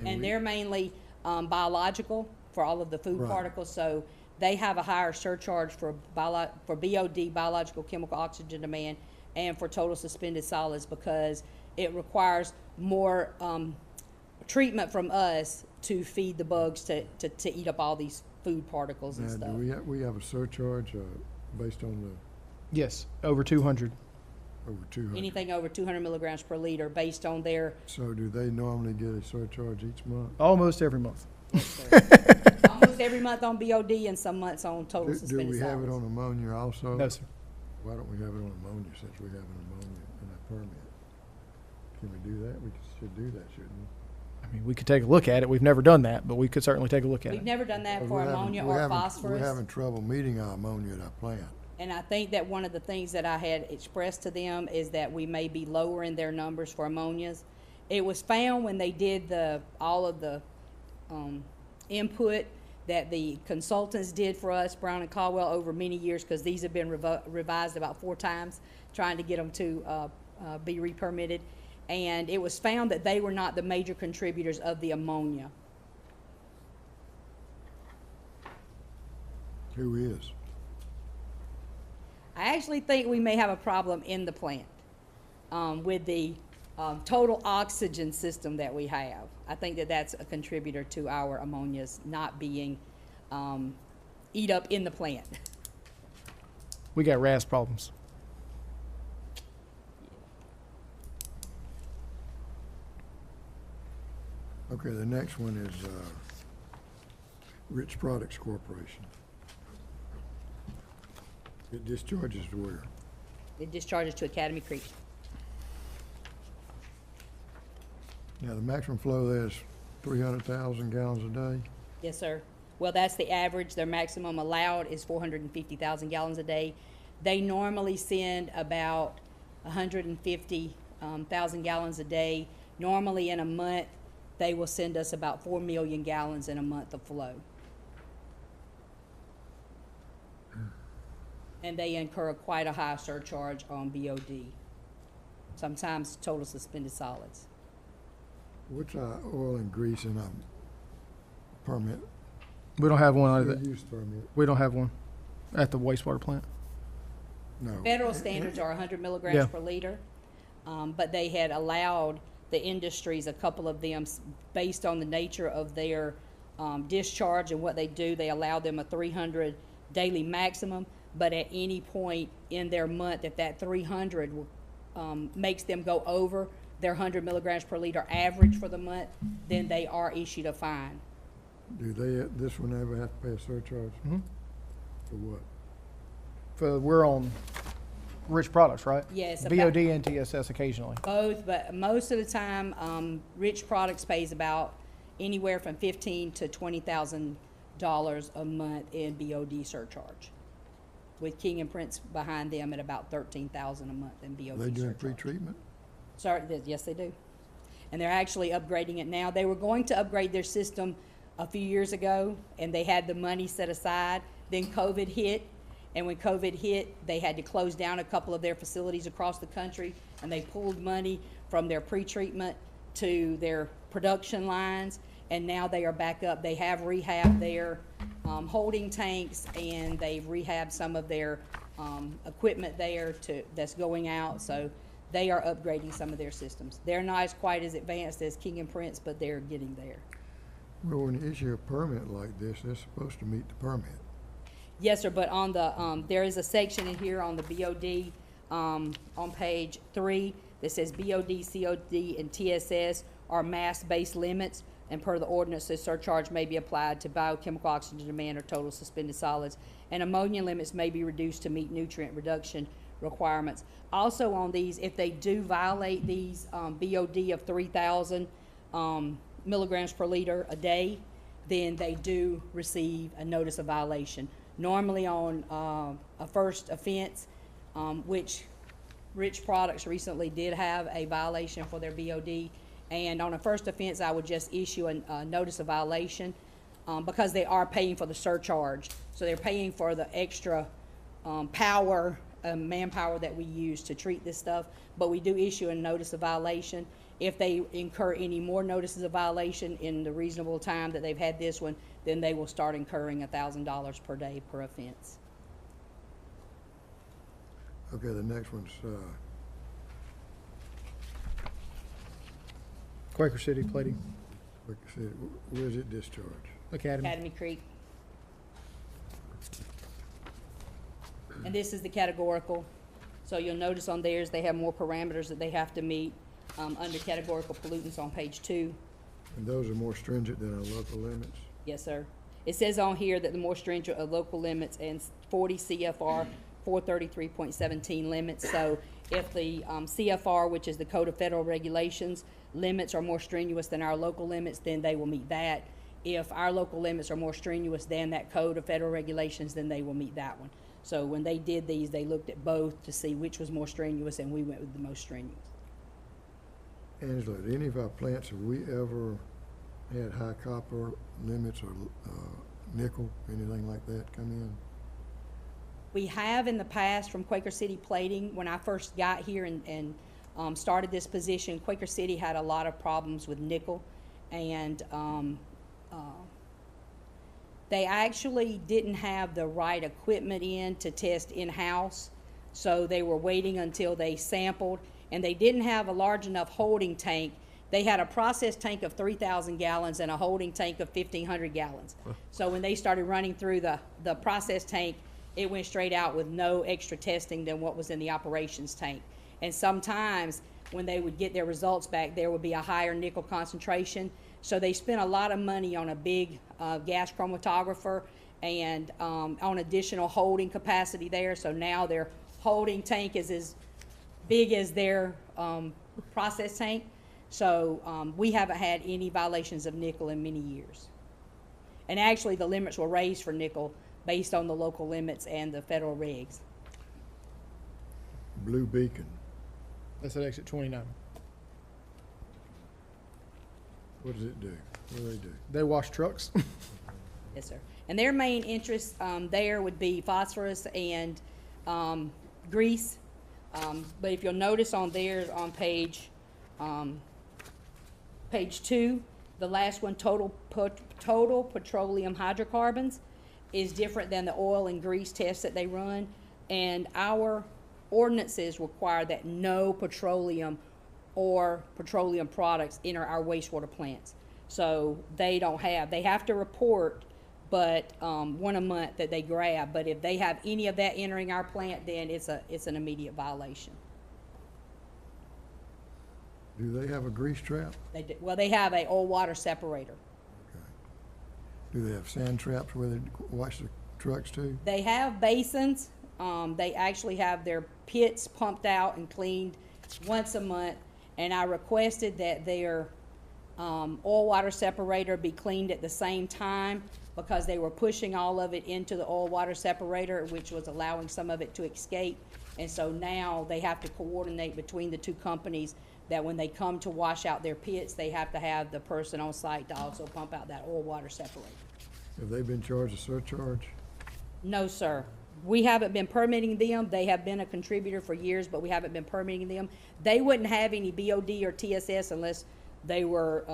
And we- they're mainly biological for all of the food Right. particles, so they have a higher surcharge for BOD, biological chemical oxygen demand, and for total suspended solids, because it requires more treatment from us to feed the bugs to eat up all these food particles and Now, stuff. do we have a surcharge based on Yes, over 200. the over 200? Anything over 200 milligrams per liter based on their, So do they normally get a surcharge each month? Almost every month. almost every month on BOD and some months on total Do suspended we solids. have it on ammonia also? No, sir. Why don't we have it on ammonia since we have an ammonia in our permit? Can we do that? We should do that, shouldn't we? I mean, we could take a look at it. We've never done that, but we could certainly take a look at We've it. never done that But for we're having- ammonia we're or having- phosphorus. We're having trouble meeting our ammonia at our plant. And I think that one of the things that I had expressed to them is that we may be lowering their numbers for ammonias. It was found when they did all of the input that the consultants did for us, Brown and Caldwell, over many years, because these have been revised about 4 times, trying to get them to be re-permitted. And it was found that they were not the major contributors of the ammonia. Who is? I actually think we may have a problem in the plant with the total oxygen system that we have. I think that that's a contributor to our ammonias not being eat up in the plant. We got RAS problems. Okay, the next one is Rich Products Corporation. It discharges to where? It discharges to Academy Creek. Now, the maximum flow there is 300,000 gallons a day. Yes, sir. Well, that's the average. Their maximum allowed is 450,000 gallons a day. They normally send about 150,000 gallons a day. Normally in a month, they will send us about 4 million gallons in a month of flow. And they incur quite a high surcharge on BOD, sometimes total suspended solids. What's our oil and grease in our permit? We don't have one out of Fuel the, use permit? we don't have one at the wastewater plant. No. Federal standards are 100 Yeah. milligrams per liter, but they had allowed the industries, a couple of them, based on the nature of their discharge and what they do, they allow them a 300 daily maximum, but at any point in their month, if that 300 makes them go over their 100 milligrams per liter average for the month, then they are issued a fine. Do they, this one ever have to pay a surcharge? Mhm. For what? We're on Rich Products, right? Yes, BOD and TSS occasionally. both, but most of the time, Rich Products pays about anywhere from $15,000 to $20,000 a month in BOD surcharge, with King and Prince behind them at about $13,000 a month in BOD Are they doing surcharge. pre-treatment? Sorry, yes, they do. And they're actually upgrading it now. They were going to upgrade their system a few years ago, and they had the money set aside. Then COVID hit, and when COVID hit, they had to close down a couple of their facilities across the country, and they pulled money from their pre-treatment to their production lines, and now they are back up. They have rehabbed their holding tanks, and they've rehabbed some of their equipment there that's going out, so they are upgrading some of their systems. They're not quite as advanced as King and Prince, but they're getting there. Well, when you issue a permit like this, they're supposed to meet the permit. Yes, sir, but on the, there is a section in here on the BOD, on page 3, that says BOD, COD, and TSS are mass-based limits, and per the ordinance, the surcharge may be applied to biochemical oxygen demand or total suspended solids, and ammonia limits may be reduced to meet nutrient reduction requirements. Also on these, if they do violate these BOD of 3,000 milligrams per liter a day, then they do receive a notice of violation. Normally on a first offense, which Rich Products recently did have a violation for their BOD, and on a first offense, I would just issue a notice of violation because they are paying for the surcharge. So they're paying for the extra power, manpower that we use to treat this stuff, but we do issue a notice of violation. If they incur any more notices of violation in the reasonable time that they've had this one, then they will start incurring $1,000 per day per offense. Okay, the next one's, Quaker City Plating like I said, where's it discharged? Academy. Academy Creek. And this is the categorical. So you'll notice on theirs, they have more parameters that they have to meet under categorical pollutants on page 2. And those are more stringent than our local limits? Yes, sir. It says on here that the more stringent of local limits and 40 CFR 433.17 limits. So if the CFR, which is the Code of Federal Regulations, limits are more strenuous than our local limits, then they will meet that. If our local limits are more strenuous than that Code of Federal Regulations, then they will meet that one. So when they did these, they looked at both to see which was more strenuous, and we went with the most strenuous. Angela, at any of our plants, have we ever had high copper limits or nickel, anything like that come in? We have in the past from Quaker City Plating. When I first got here and started this position, Quaker City had a lot of problems with nickel, and they actually didn't have the right equipment in to test in-house, so they were waiting until they sampled, and they didn't have a large enough holding tank. They had a process tank of 3,000 gallons and a holding tank of 1,500 gallons. So when they started running through the process tank, it went straight out with no extra testing than what was in the operations tank. And sometimes when they would get their results back, there would be a higher nickel concentration. So they spent a lot of money on a big gas chromatographer and on additional holding capacity there. So now their holding tank is as big as their process tank. So we haven't had any violations of nickel in many years. And actually, the limits were raised for nickel based on the local limits and the federal regs. Blue Beacon, That's at exit 29. what does it do? What do they do? They wash trucks. Yes, sir. And their main interest there would be phosphorus and grease. But if you'll notice on theirs on page 2, the last one, total petroleum hydrocarbons, is different than the oil and grease tests that they run. And our ordinances require that no petroleum or petroleum products enter our wastewater plants. So they have to report, but one a month that they grab. But if they have any of that entering our plant, then it's an immediate violation. Do they have a grease trap? Well, they have a oil water separator. Okay. Do they have sand traps where they wash the trucks too? They have basins. They actually have their pits pumped out and cleaned once a month. And I requested that their oil water separator be cleaned at the same time because they were pushing all of it into the oil water separator, which was allowing some of it to escape. And so now they have to coordinate between the two companies that when they come to wash out their pits, they have to have the person on site to also pump out that oil water separator. Have they been charged a surcharge? No, sir. We haven't been permitting them. They have been a contributor for years, but we haven't been permitting them. They wouldn't have any BOD or TSS unless they were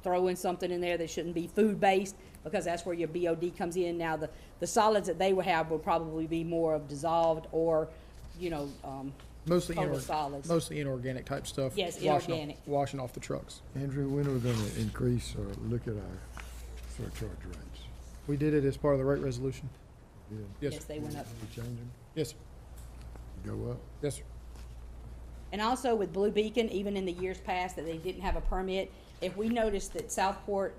throwing something in there that shouldn't be food-based, because that's where your BOD comes in. Now, the solids that they would have would probably be more of dissolved or, Mostly total solids. Mostly inorganic type stuff. Yes, washing inorganic. Washing off the trucks. Andrew, when are we gonna increase or look at our surcharge rates? We did it as part of the rate resolution. Yeah. Yes, Yes, sir. they went up. We change them? Yes, sir. Go up? Yes, sir. And also with Blue Beacon, even in the years past that they didn't have a permit, if we noticed that Southport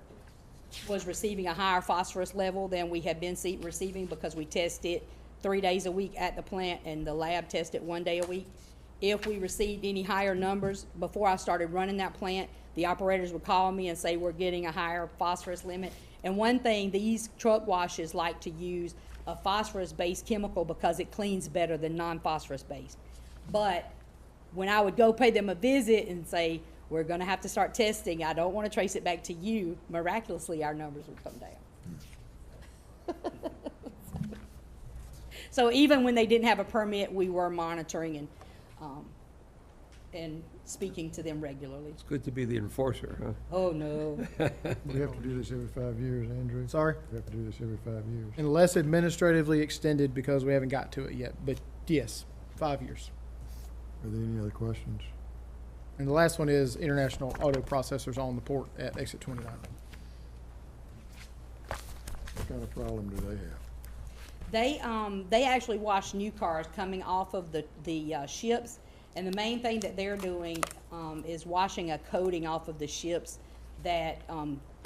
was receiving a higher phosphorus level than we had been receiving because we test it 3 days a week at the plant and the lab test it 1 day a week, if we received any higher numbers, before I started running that plant, the operators would call me and say, we're getting a higher phosphorus limit. And one thing, these truck washes like to use a phosphorus-based chemical because it cleans better than non-phosphorus-based. But when I would go pay them a visit and say, we're gonna have to start testing, I don't wanna trace it back to you, miraculously, our numbers would come down. So even when they didn't have a permit, we were monitoring and speaking to them regularly. It's good to be the enforcer, huh? Oh, no. We have to do this every 5 years, Andrew? Sorry. We have to do this every 5 years. Unless administratively extended because we haven't got to it yet. But yes, 5 years. Are there any other questions? And the last one is international auto processors on the port at exit 29. What kind of problem do they have? They actually wash new cars coming off of the ships, and the main thing that they're doing is washing a coating off of the ships that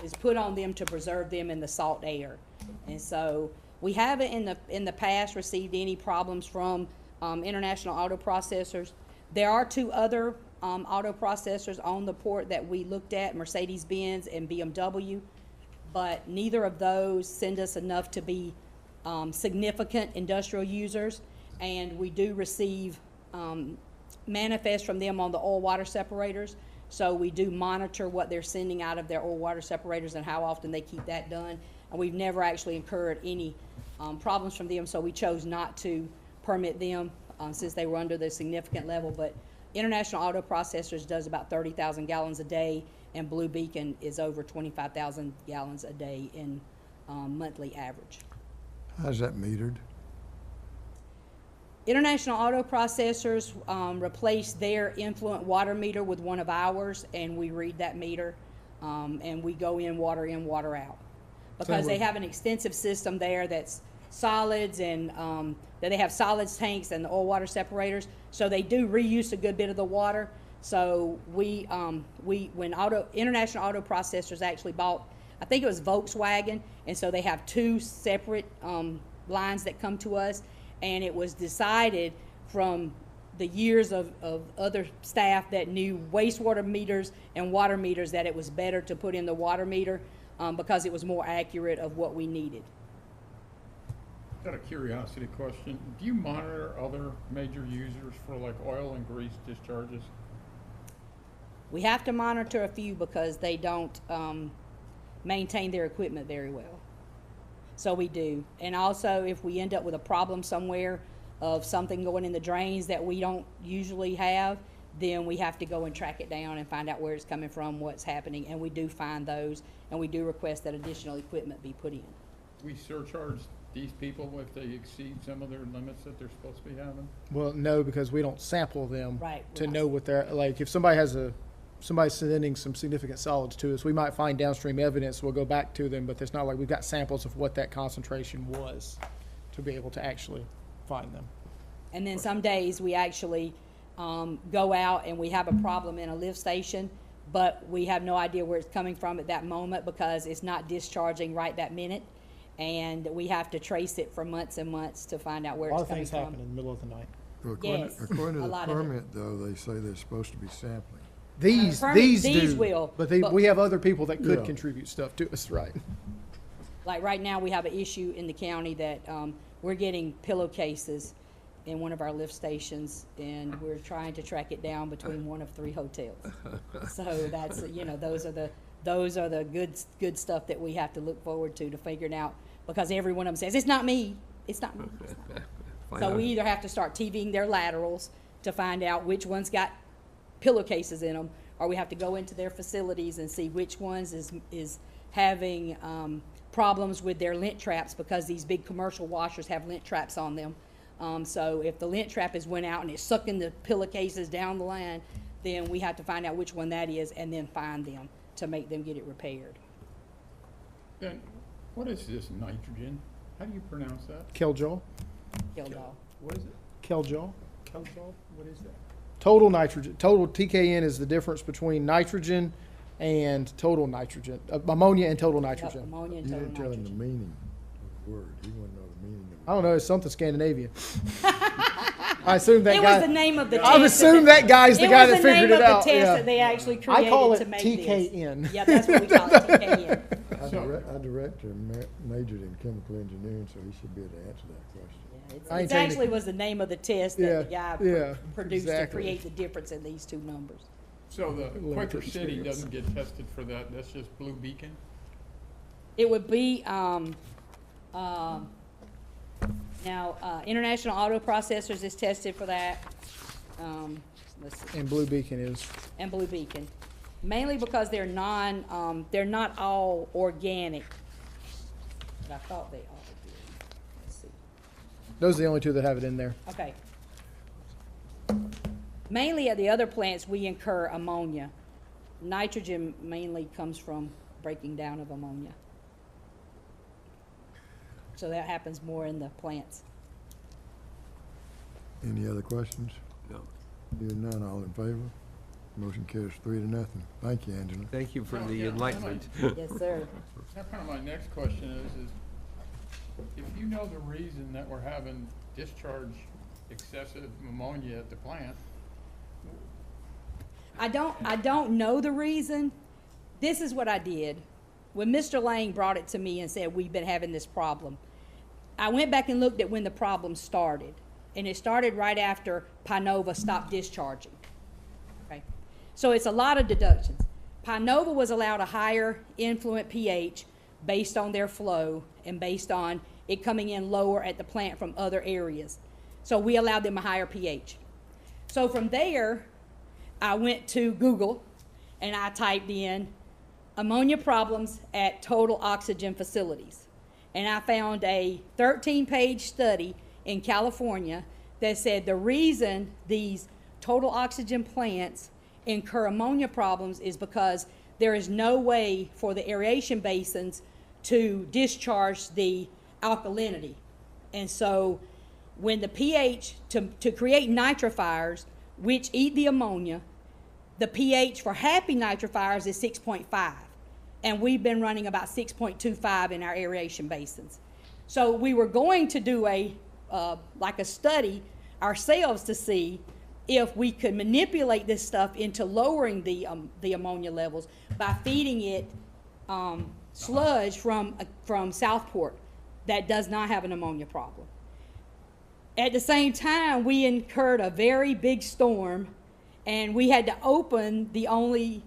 is put on them to preserve them in the salt air. And so we haven't in the past received any problems from international auto processors. There are 2 other auto processors on the port that we looked at, Mercedes-Benz and BMW, but neither of those send us enough to be significant industrial users, and we do receive manifest from them on the oil water separators, so we do monitor what they're sending out of their oil water separators and how often they keep that done, and we've never actually incurred any problems from them, so we chose not to permit them since they were under the significant level. But International Auto Processors does about 30,000 gallons a day, and Blue Beacon is over 25,000 gallons a day in monthly average. How's that metered? International Auto Processors replaced their influent water meter with one of ours, and we read that meter, and we go in, water out. Because they have an extensive system there that's solids and that they have solids tanks and the oil water separators, so they do reuse a good bit of the water. So when International Auto Processors actually bought, I think it was Volkswagen, and so they have 2 separate lines that come to us, and it was decided from the years of other staff that knew wastewater meters and water meters that it was better to put in the water meter. because it was more accurate of what we needed. Got a curiosity question. Do you monitor other major users for like oil and grease discharges? We have to monitor a few because they don't maintain their equipment very well. So we do. And also, if we end up with a problem somewhere of something going in the drains that we don't usually have, then we have to go and track it down and find out where it's coming from, what's happening, and we do find those, and we do request that additional equipment be put in. We surcharge these people if they exceed some of their limits that they're supposed to be having? Well, no, because we don't sample them Right. to know what they're, like, if somebody's sending some significant solids to us, we might find downstream evidence, we'll go back to them, but it's not like we've got samples of what that concentration was to be able to actually find them. And then some days we actually go out and we have a problem in a lift station, but we have no idea where it's coming from at that moment because it's not discharging right that minute. And we have to trace it for months and months to find out where A lot it's of coming things from. happen in the middle of the night. Well, Yes, according to a the lot of it. permit, though, they say they're supposed to be sampling. These These do, will, but but- we have other people that could Yeah. contribute stuff to us, right? Like right now, we have an issue in the county that we're getting pillowcases in one of our lift stations, and we're trying to track it down between one of 3 hotels. So that's, those are the good stuff that we have to look forward to figuring out, because every one of them says, it's not me, it's not me. It's not me. Find So out. we either have to start TVing their laterals to find out which one's got pillowcases in them, or we have to go into their facilities and see which ones is having problems with their lint traps, because these big commercial washers have lint traps on them. So if the lint trap has went out and it's sucking the pillowcases down the line, then we have to find out which one that is and then find them to make them get it repaired. Then, what is this nitrogen? How do you pronounce that? Keljol, Kildall. What is it? Keljol. Kelzol? What is that? Total nitrogen, total TKN is the difference between nitrogen and total nitrogen, ammonia and total Yep, nitrogen. ammonia and You total didn't tell him the nitrogen. meaning of the word. He wanted to know the meaning of it. I don't know, it's something Scandinavian. I assume that It guy. was the name of the test. I've assumed that guy's the guy that figured it It was out. the name of the Yeah. test that they actually I call created it to make this. TKN. Yeah, that's what we call it, TKN. Our director majored in chemical engineering, so he should be able to answer that question. I ain't It taking actually was the name of the test that the Yeah, guy yeah, produced to exactly. create the difference in these two numbers. So the Limited Quaker City experience. doesn't get tested for that, that's just Blue Beacon? It would be, International Auto Processors is tested for that. Let's see, And Blue Beacon is, and Blue Beacon. Mainly because they're not all organic. But I thought they all did. Let's see. those are the only two that have it in there. Okay. Mainly at the other plants, we incur ammonia. Nitrogen mainly comes from breaking down of ammonia. So that happens more in the plants. Any other questions? No. Hearing none, all in favor? Motion carries 3-0. Thank you, Angela. Thank you for Oh, the yeah, enlightenment. Yes, sir. That's kind of my next question is if you know the reason that we're having excessive ammonia at the plant, I don't know the reason. This is what I did. When Mr. Lang brought it to me and said, we've been having this problem, I went back and looked at when the problem started. And it started right after Pinova stopped discharging. Okay? So it's a lot of deductions. Pinova was allowed a higher influent pH based on their flow and based on it coming in lower at the plant from other areas. So we allowed them a higher pH. So from there, I went to Google and I typed in ammonia problems at total oxygen facilities. And I found a 13-page study in California that said the reason these total oxygen plants incur ammonia problems is because there is no way for the aeration basins to discharge the alkalinity. And so when the pH, to create nitrifiers, which eat the ammonia, the pH for happy nitrifiers is 6.5. And we've been running about 6.25 in our aeration basins. So we were going to do a study ourselves to see if we could manipulate this stuff into lowering the ammonia levels by feeding it sludge from Southport that does not have an ammonia problem. At the same time, we incurred a very big storm, and we had to open the only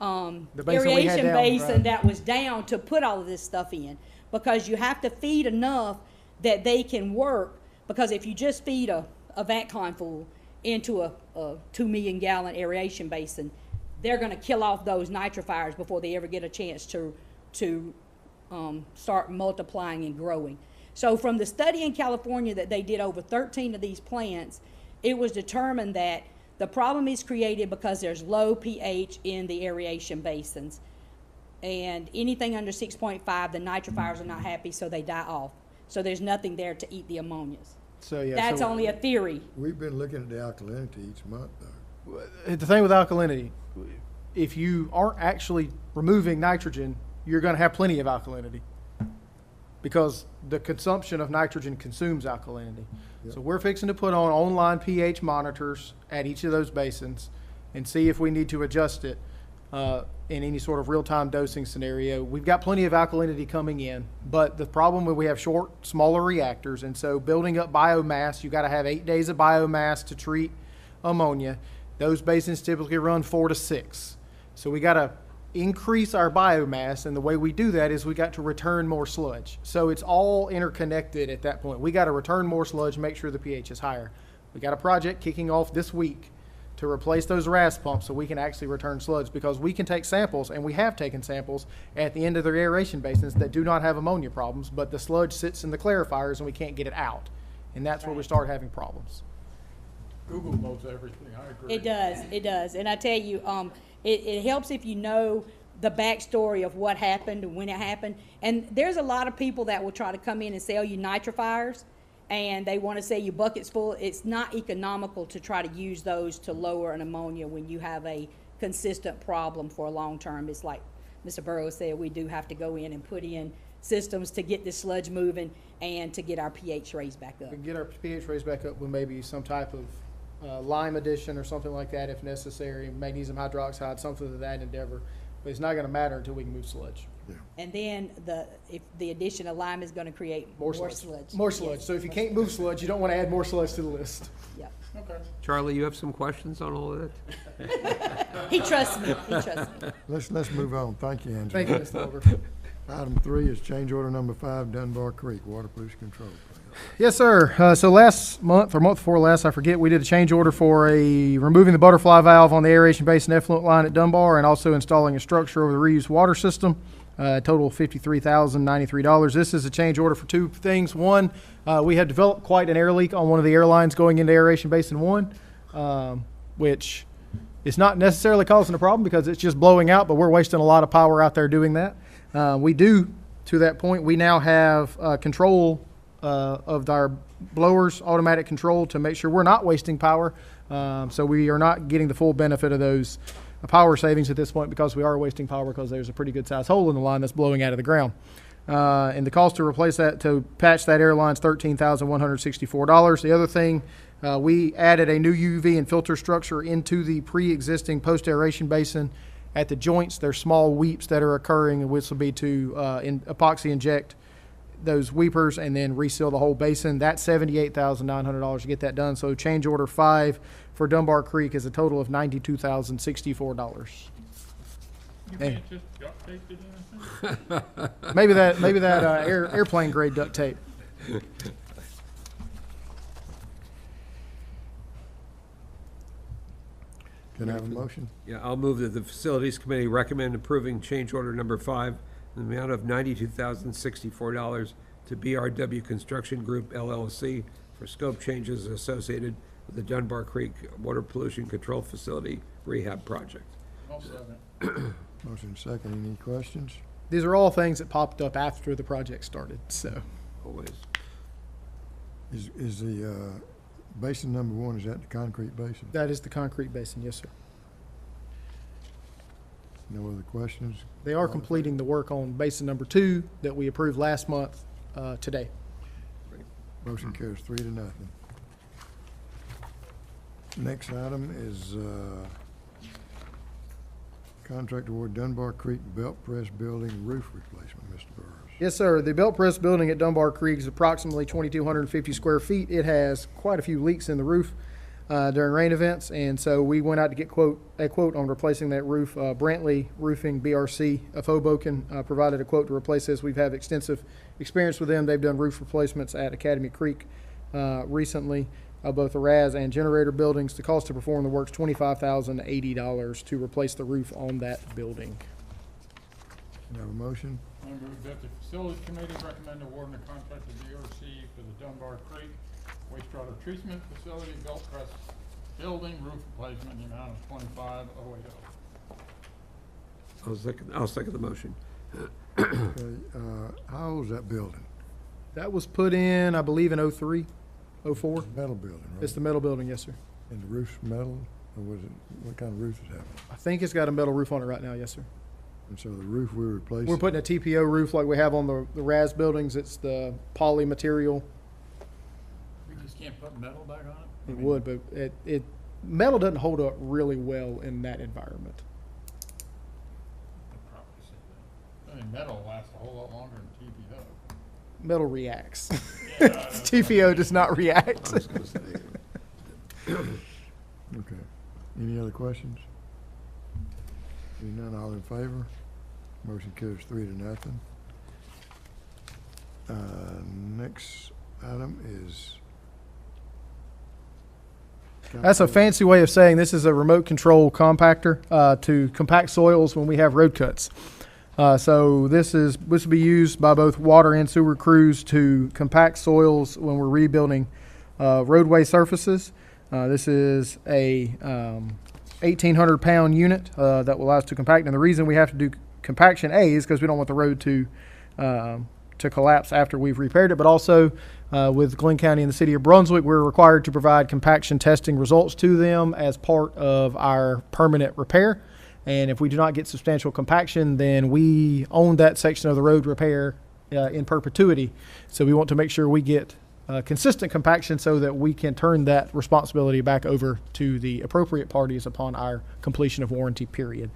The basin we had aeration down, basin right. that was down to put all of this stuff in, because you have to feed enough that they can work, because if you just feed a vat-con full into a 2 million gallon aeration basin, they're gonna kill off those nitrifiers before they ever get a chance to start multiplying and growing. So from the study in California that they did over 13 of these plants, it was determined that the problem is created because there's low pH in the aeration basins. And anything under 6.5, the nitrifiers are not happy, so they die off. So there's nothing there to eat the ammonias. So, yeah. That's so only a theory. We've been looking at the alkalinity each month, though. The thing with alkalinity, if you aren't actually removing nitrogen, you're going to have plenty of alkalinity, because the consumption of nitrogen consumes alkalinity. Yep. So we're fixing to put on online pH monitors at each of those basins and see if we need to adjust it in any sort of real-time dosing scenario. We've got plenty of alkalinity coming in, but the problem is we have short, smaller reactors, and so building up biomass, you got to have 8 days of biomass to treat ammonia. Those basins typically run 4 to 6. So we got to increase our biomass, and the way we do that is we got to return more sludge. So it's all interconnected at that point. We got to return more sludge, make sure the pH is higher. We got a project kicking off this week to replace those RAS pumps so we can actually return sludge, because we can take samples, and we have taken samples at the end of their aeration basins that do not have ammonia problems, but the sludge sits in the clarifiers and we can't get it out. And that's where we start having problems. Google knows everything, I agree. It does. And I tell you, it helps if you know the backstory of what happened and when it happened. And there's a lot of people that will try to come in and sell you nitrifiers, and they want to sell you buckets full. It's not economical to try to use those to lower an ammonia when you have a consistent problem for a long term. It's like Mr. Burrows said, we do have to go in and put in systems to get this sludge moving and to get our pH raised back up. We can get our pH raised back up with maybe some type of lime addition or something like that if necessary, magnesium hydroxide, something of that endeavor. But it's not going to matter until we can move sludge. And then if the addition of lime is going to create more sludge. More sludge. Yes. So if you can't move sludge, you don't want to add more sludge to the list. Yep. Okay. Charlie, you have some questions on all of that? He trusts me. He trusts me. Let's move on. Thank you, Angela. Thank you, Mr. Oliver. Item 3 is change order number 5, Dunbar Creek Water Pollution Control Plan. Yes, sir. So last month, or month before last, I forget, we did a change order for removing the butterfly valve on the aeration basin effluent line at Dunbar, and also installing a structure over the reused water system. Total of $53,093. This is a change order for 2 things. One, we had developed quite an air leak on one of the airlines going into aeration basin 1, which is not necessarily causing a problem because it's just blowing out, but we're wasting a lot of power out there doing that. To that point, we now have control of our blowers, automatic control, to make sure we're not wasting power. So we are not getting the full benefit of those power savings at this point, because we are wasting power because there's a pretty good sized hole in the line that's blowing out of the ground. And the cost to replace that, to patch that air line, is $13,164. The other thing, we added a new UV and filter structure into the pre-existing post-aeration basin at the joints. There's small weeps that are occurring, and this will be to epoxy inject those weepers and then reseal the whole basin. That's $78,900 to get that done. So change order 5 for Dunbar Creek is a total of $92,064. You can't just duct tape it in? Maybe that airplane grade duct tape. Can I have a motion? Yeah, I'll move that the Facilities Committee recommend approving change order number 5 in the amount of $92,064 to BRW Construction Group LLC for scope changes associated with the Dunbar Creek Water Pollution Control Facility Rehab Project. I'll second. Motion second. Any questions? These are all things that popped up after the project started, so. Always. Is the basin number 1, is that the concrete basin? That is the concrete basin, yes, sir. No other questions? They are completing the work on basin number 2 that we approved last month today. Motion carries 3-0. Next item is Contract award Dunbar Creek Belt Press Building roof replacement, Mr. Burris. Yes, sir. The Belt Press building at Dunbar Creek is approximately 2,250 square feet. It has quite a few leaks in the roof during rain events, and so we went out to get a quote on replacing that roof. Brantley Roofing BRC of Hoboken provided a quote to replace this. We've had extensive experience with them. They've done roof replacements at Academy Creek recently, both the RAS and generator buildings. The cost to perform the work's $25,080 to replace the roof on that building. Can I have a motion? I move that the Facilities Committee recommend awarding a contract to BRC for the Dunbar Creek wastewater treatment facility belt press building roof replacement in the amount of $25,080. I'll second the motion. Okay, how old is that building? That was put in, I believe, in 03, 04. Metal building, right? It's the metal building, yes, sir. And the roof's metal, or was it, what kind of roof is that? I think it's got a metal roof on it right now, yes, sir. And so the roof we're replacing? We're putting a TPO roof like we have on the RAS buildings. It's the poly material. We just can't put metal back on it? It would, but metal doesn't hold up really well in that environment. I'd probably say that. I mean, metal lasts a whole lot longer than TPO. Metal reacts. Yeah, TPO does not react. I was gonna say. Okay. Any other questions? Seeing none, all in favor? Motion carries 3-0. Next item is. That's a fancy way of saying this is a remote control compactor to compact soils when we have road cuts. So this will be used by both water and sewer crews to compact soils when we're rebuilding roadway surfaces. This is a 1,800-pound unit that will allow us to compact. And the reason we have to do compaction, A, is because we don't want the road to collapse after we've repaired it, but also with Glynn County and the city of Brunswick, we're required to provide compaction testing results to them as part of our permanent repair. And if we do not get substantial compaction, then we own that section of the road repair in perpetuity. So we want to make sure we get consistent compaction so that we can turn that responsibility back over to the appropriate parties upon our completion of warranty period.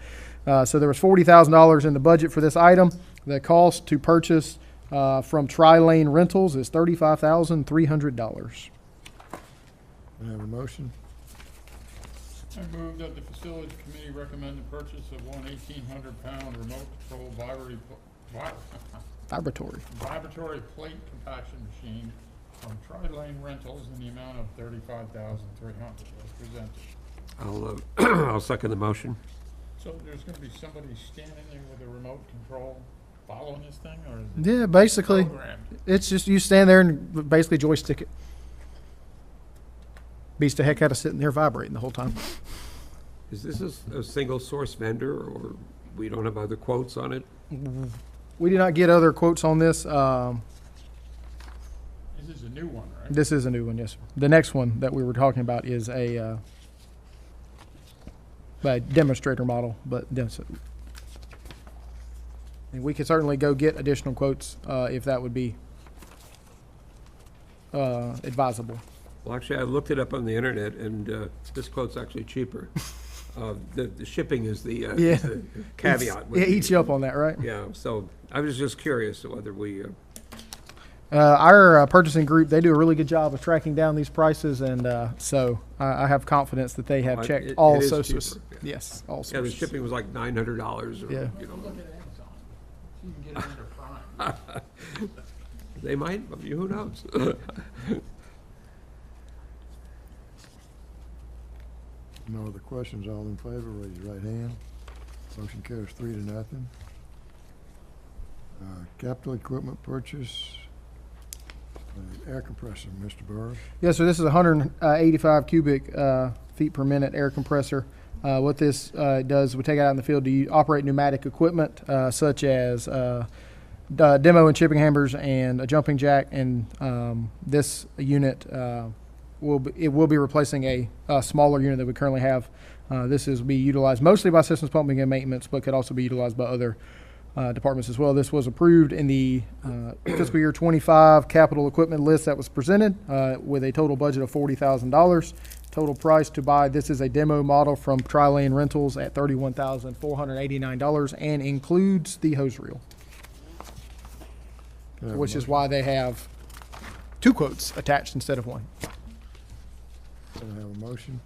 So there was $40,000 in the budget for this item. The cost to purchase from Tri-Lane Rentals is $35,300. Can I have a motion? I move that the Facilities Committee recommend the purchase of one 1,800-pound remote control vibratory plate compaction machine from Tri-Lane Rentals in the amount of $35,300 as presented. I'll second the motion. So there's gonna be somebody standing there with a remote control following this thing, or is it Yeah, basically, programmed? it's just you stand there and basically joystick it. Beats the heck out of sitting there vibrating the whole time. Is this a single source vendor, or we don't have other quotes on it? We did not get other quotes on this. This is a new one, right? This is a new one, yes, sir. The next one that we were talking about is a demonstrator model, but and we could certainly go get additional quotes if that would be advisable. Well, actually, I looked it up on the internet, and this quote's actually cheaper. The shipping is the caveat. It eats you up on that, right? Yeah, so I was just curious whether we, Our purchasing group, they do a really good job of tracking down these prices, and so I have confidence that they have checked all it is sources. cheaper, yeah. Yes, all yeah, the sources. shipping was like $900 or, Yeah. you know. Look at Amazon. You can get it under Prime. They might, who knows? No other questions, all in favor, raise your right hand. Motion carries 3-0. Capital equipment purchase, air compressor, Mr. Burris. Yes, sir. This is 185 cubic feet per minute air compressor. What this does, we take it out in the field to operate pneumatic equipment such as demo and chipping hammers and a jumping jack. And this unit will be replacing a smaller unit that we currently have. This is be utilized mostly by systems pumping and maintenance, but could also be utilized by other departments as well. This was approved in the fiscal year 25 capital equipment list that was presented with a total budget of $40,000. Total price to buy, this is a demo model from Tri-Lane Rentals at $31,489 and includes the hose reel, Can I have a which is motion? why they have two quotes attached instead of one. Can I have a motion?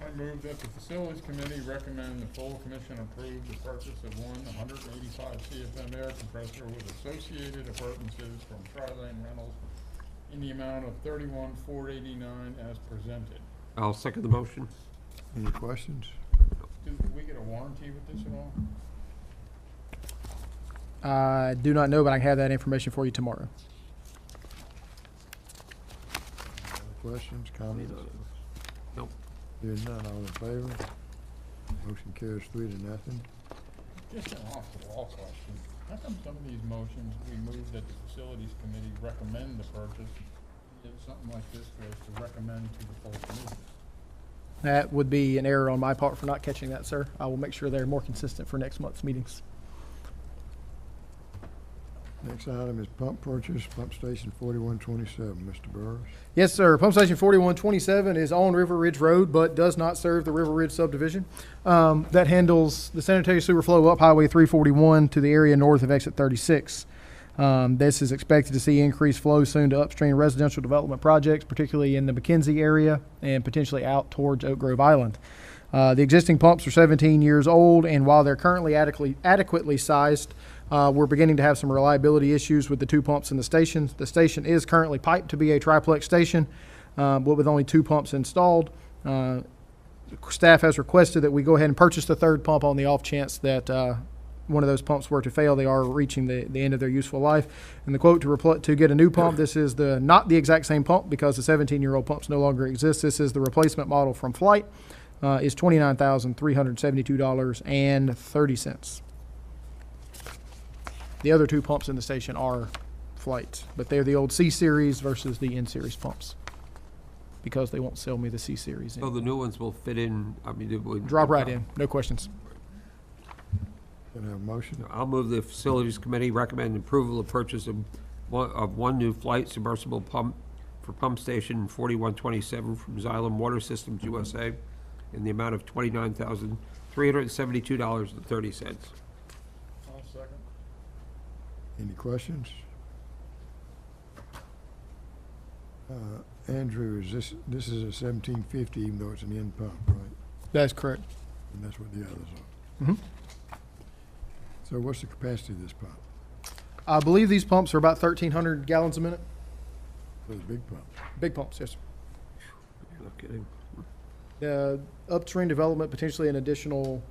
I move that the Facilities Committee recommend the full commission approve the purchase of one 185 CFM air compressor with associated appurtenances from Tri-Lane Rentals in the amount of $31,489 as presented. I'll second the motion. Any questions? Do we get a warranty with this at all? I do not know, but I can have that information for you tomorrow. Other questions, comments? Nope. Hearing none, all in favor? Motion carries 3-0. Just an off-the-wall question. How come some of these motions, we move that the Facilities Committee recommend the purchase, yet something like this goes to recommend to the full committee? That would be an error on my part for not catching that, sir. I will make sure they're more consistent for next month's meetings. Next item is pump purchase, pump station 4127. Mr. Burris. Yes, sir. Pump station 4127 is on River Ridge Road, but does not serve the River Ridge subdivision. That handles the sanitary sewer flow up Highway 341 to the area north of Exit 36. This is expected to see increased flow soon to upstream residential development projects, particularly in the McKenzie area and potentially out towards Oak Grove Island. The existing pumps are 17 years old, and while they're currently adequately sized, we're beginning to have some reliability issues with the two pumps in the station. The station is currently piped to be a triplex station, but with only two pumps installed. Staff has requested that we go ahead and purchase the third pump on the off chance that one of those pumps were to fail. They are reaching the end of their useful life. And the quote to get a new pump, this is not the exact same pump because the 17-year-old pumps no longer exist. This is the replacement model from Flight, is $29,372.30. The other two pumps in the station are Flight, but they're the old C-Series versus the N-Series pumps because they won't sell me the C-Series. So the new ones will fit in, I mean, it would. Drop right in, no questions. Can I have a motion? I'll move the Facilities Committee recommend approval of purchase of one new Flight submersible pump for pump station 4127 from Xylem Water Systems USA in the amount of $29,372.30. I'll second. Any questions? Andrew, this is a 1750, even though it's an end pump, right? That's correct. And that's what the others are. Mhm. So what's the capacity of this pump I believe these pumps are about 1,300 gallons a minute. for the big pump? Big pumps, yes, sir. You're not kidding. Upstream development, potentially an additional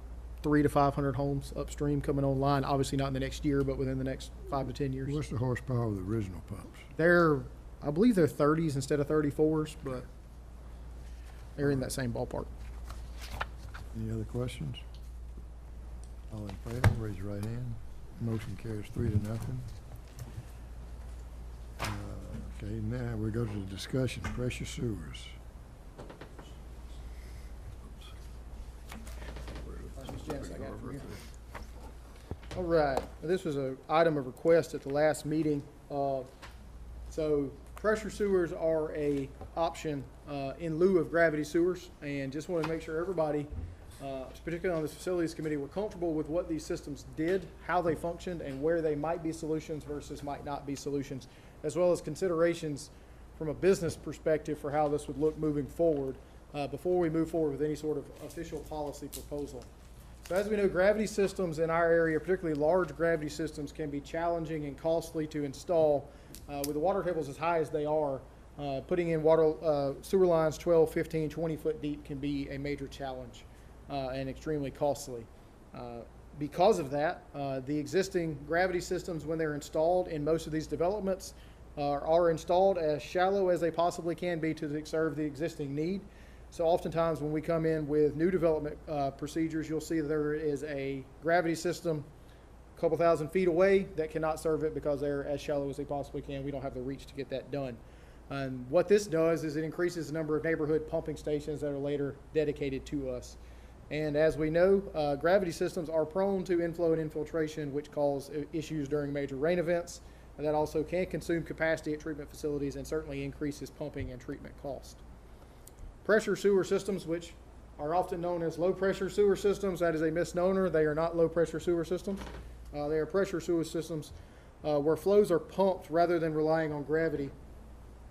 300 to 500 homes upstream coming online. Obviously not in the next year, but within the next 5 to 10 years. What's the horsepower of the original pumps? I believe they're 30s instead of 34s, but they're in that same ballpark. Any other questions? All in favor, raise your right hand. Motion carries 3-0. Okay, now we go to the discussion, pressure sewers. All right, this was an item of request at the last meeting. So pressure sewers are a option in lieu of gravity sewers, and just want to make sure everybody, particularly on the Facilities Committee, we're comfortable with what these systems did, how they functioned, and where they might be solutions versus might not be solutions, as well as considerations from a business perspective for how this would look moving forward before we move forward with any sort of official policy proposal. So as we know, gravity systems in our area, particularly large gravity systems, can be challenging and costly to install. With the water tables as high as they are, putting in sewer lines 12, 15, 20 foot deep can be a major challenge and extremely costly. Because of that, the existing gravity systems, when they're installed in most of these developments, are installed as shallow as they possibly can be to serve the existing need. So oftentimes when we come in with new development procedures, you'll see that there is a gravity system a couple thousand feet away that cannot serve it because they're as shallow as they possibly can. We don't have the reach to get that done. And what this does is it increases the number of neighborhood pumping stations that are later dedicated to us. And as we know, gravity systems are prone to inflow and infiltration, which cause issues during major rain events. And that also can consume capacity at treatment facilities and certainly increases pumping and treatment cost. pressure sewer systems, which are often known as low-pressure sewer systems. That is a misnomer. They are not low-pressure sewer systems. They are pressure sewer systems where flows are pumped rather than relying on gravity,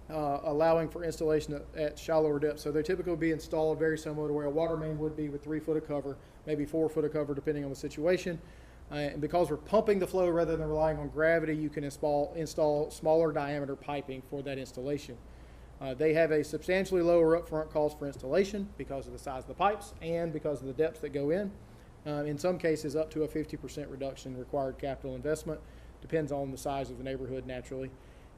allowing for installation at shallower depths. So they typically be installed very similar to where a water main would be with 3 foot of cover, maybe 4 foot of cover depending on the situation. And because we're pumping the flow rather than relying on gravity, you can install smaller diameter piping for that installation. They have a substantially lower upfront cost for installation because of the size of the pipes and because of the depths that go in. In some cases, up to a 50% reduction in required capital investment. Depends on the size of the neighborhood, naturally.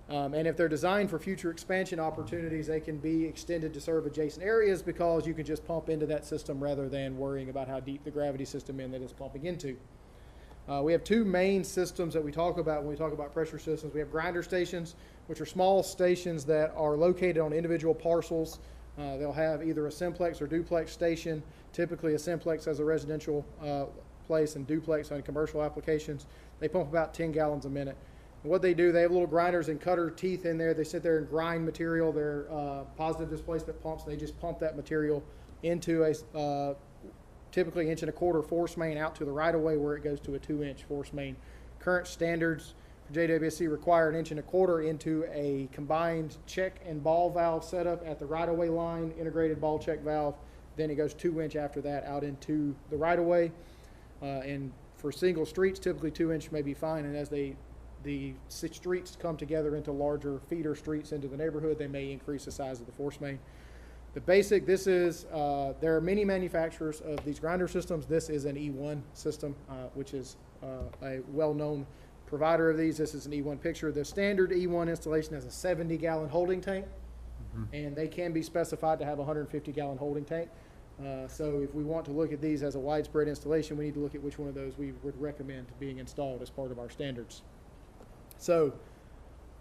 And if they're designed for future expansion opportunities, they can be extended to serve adjacent areas because you can just pump into that system rather than worrying about how deep the gravity system in that it's pumping into. We have 2 main systems that we talk about when we talk about pressure systems. We have grinder stations, which are small stations that are located on individual parcels. They'll have either a simplex or duplex station. Typically a simplex as a residential place and duplex on commercial applications. They pump about 10 gallons a minute. And what they do, they have little grinders and cutter teeth in there. They sit there and grind material. They're positive displacement pumps. They just pump that material into a typically 1.25" force main out to the right of way where it goes to a 2-inch force main. Current standards for JWSC require 1.25" into a combined check and ball valve setup at the right of way line, integrated ball check valve. Then it goes 2-inch after that out into the right of way. And for single streets, typically 2-inch may be fine. And as the streets come together into larger feeder streets into the neighborhood, they may increase the size of the force main. The basic, this is, there are many manufacturers of these grinder systems. This is an E1 system, which is a well-known provider of these. This is an E1 picture. The standard E1 installation has a 70-gallon holding tank, and they can be specified to have a 150-gallon holding tank. So if we want to look at these as a widespread installation, we need to look at which one of those we would recommend being installed as part of our standards. So,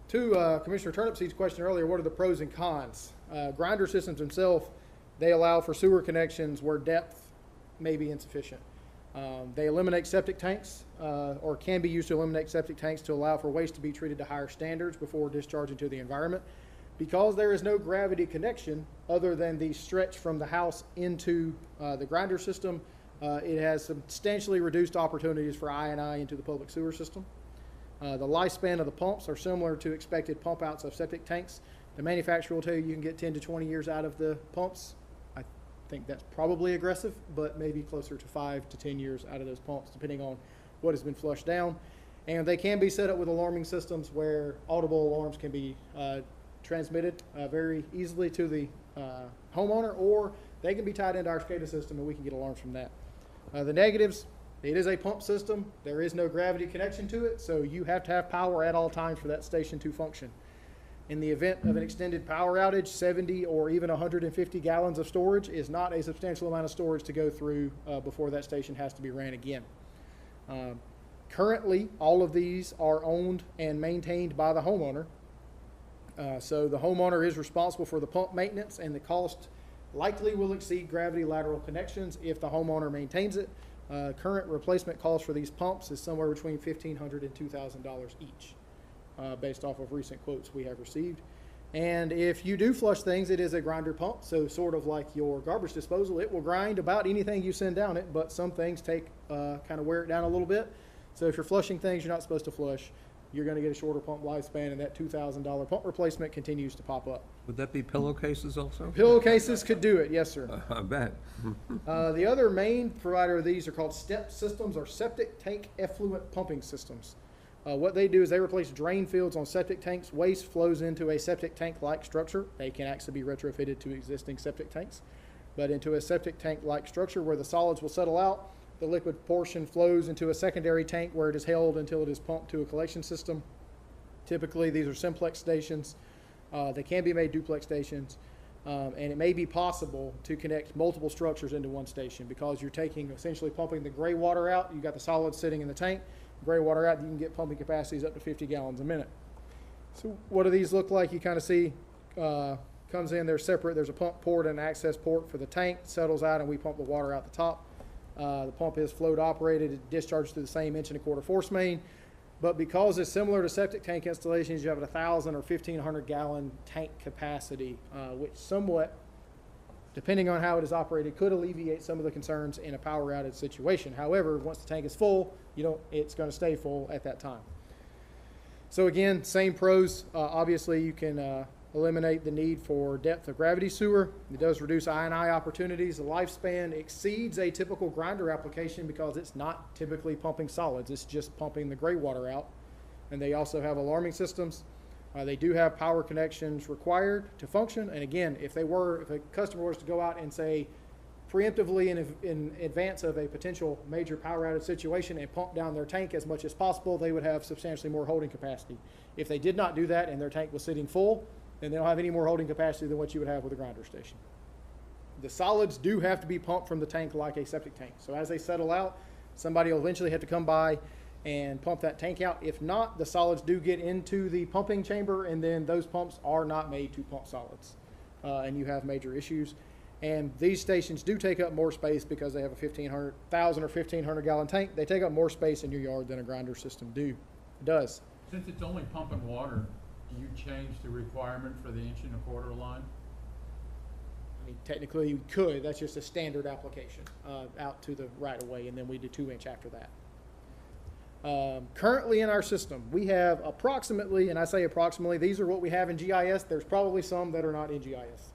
to Commissioner Turnipseed's question earlier, what are the pros and cons? Grinder systems themselves, they allow for sewer connections where depth may be insufficient. They eliminate septic tanks, or can be used to eliminate septic tanks to allow for waste to be treated to higher standards before discharging to the environment. Because there is no gravity connection other than the stretch from the house into the grinder system, it has substantially reduced opportunities for I&I into the public sewer system. The lifespan of the pumps are similar to expected pump outs of septic tanks. The manufacturer will tell you can get 10 to 20 years out of the pumps. I think that's probably aggressive, but maybe closer to 5 to 10 years out of those pumps, depending on what has been flushed down. And they can be set up with alarming systems where audible alarms can be transmitted very easily to the homeowner, or they can be tied into our SCADA system and we can get alarms from that. The negatives, it is a pump system. There is no gravity connection to it, so you have to have power at all times for that station to function. In the event of an extended power outage, 70 or even 150 gallons of storage is not a substantial amount of storage to go through before that station has to be ran again. Currently, all of these are owned and maintained by the homeowner. So the homeowner is responsible for the pump maintenance, and the cost likely will exceed gravity lateral connections if the homeowner maintains it. Current replacement cost for these pumps is somewhere between $1,500 and $2,000 each, based off of recent quotes we have received. And if you do flush things, it is a grinder pump, so sort of like your garbage disposal, it will grind about anything you send down it, but some things take kind of wear it down a little bit. So if you're flushing things you're not supposed to flush, you're going to get a shorter pump lifespan, and that $2,000 pump replacement continues to pop up. Would that be pillowcases also? Pillowcases could do it, yes, sir. I bet. The other main provider of these are called STEP systems, or septic tank effluent pumping systems. What they do is they replace drain fields on septic tanks. Waste flows into a septic tank-like structure. They can actually be retrofitted to existing septic tanks, but into a septic tank-like structure where the solids will settle out. The liquid portion flows into a secondary tank where it is held until it is pumped to a collection system. Typically, these are simplex stations. They can be made duplex stations. And it may be possible to connect multiple structures into one station because you're essentially pumping the gray water out. You've got the solids sitting in the tank. Gray water out, you can get pumping capacities up to 50 gallons a minute. So what do these look like? You kind of see, comes in, they're separate. There's a pump port and an access port for the tank, settles out, and we pump the water out the top. The pump is float operated. It discharges through the same 1.25" force main. But because it's similar to septic tank installations, you have a 1,000 or 1,500 gallon tank capacity, which somewhat depending on how it is operated, could alleviate some of the concerns in a power outage situation. However, once the tank is full, it's going to stay full at that time. So again, same pros. Obviously, you can eliminate the need for depth of gravity sewer. It does reduce I&I opportunities. The lifespan exceeds a typical grinder application because it's not typically pumping solids. It's just pumping the gray water out. And they also have alarming systems. They do have power connections required to function. And again, if a customer was to go out and say preemptively in advance of a potential major power outage situation and pump down their tank as much as possible, they would have substantially more holding capacity. If they did not do that and their tank was sitting full, then they don't have any more holding capacity than what you would have with a grinder station. The solids do have to be pumped from the tank like a septic tank. So as they settle out, somebody will eventually have to come by and pump that tank out. If not, the solids do get into the pumping chamber, and then those pumps are not made to pump solids. And you have major issues. And these stations do take up more space because they have a 1,000 or 1,500 gallon tank. They take up more space in your yard than a grinder system does. Since it's only pumping water, do you change the requirement for the 1.25 inch line? I mean, technically you could. That's just a standard application out to the right of way, and then we do 2-inch after that. Currently in our system, we have approximately, and I say approximately, these are what we have in GIS. There's probably some that are not in GIS.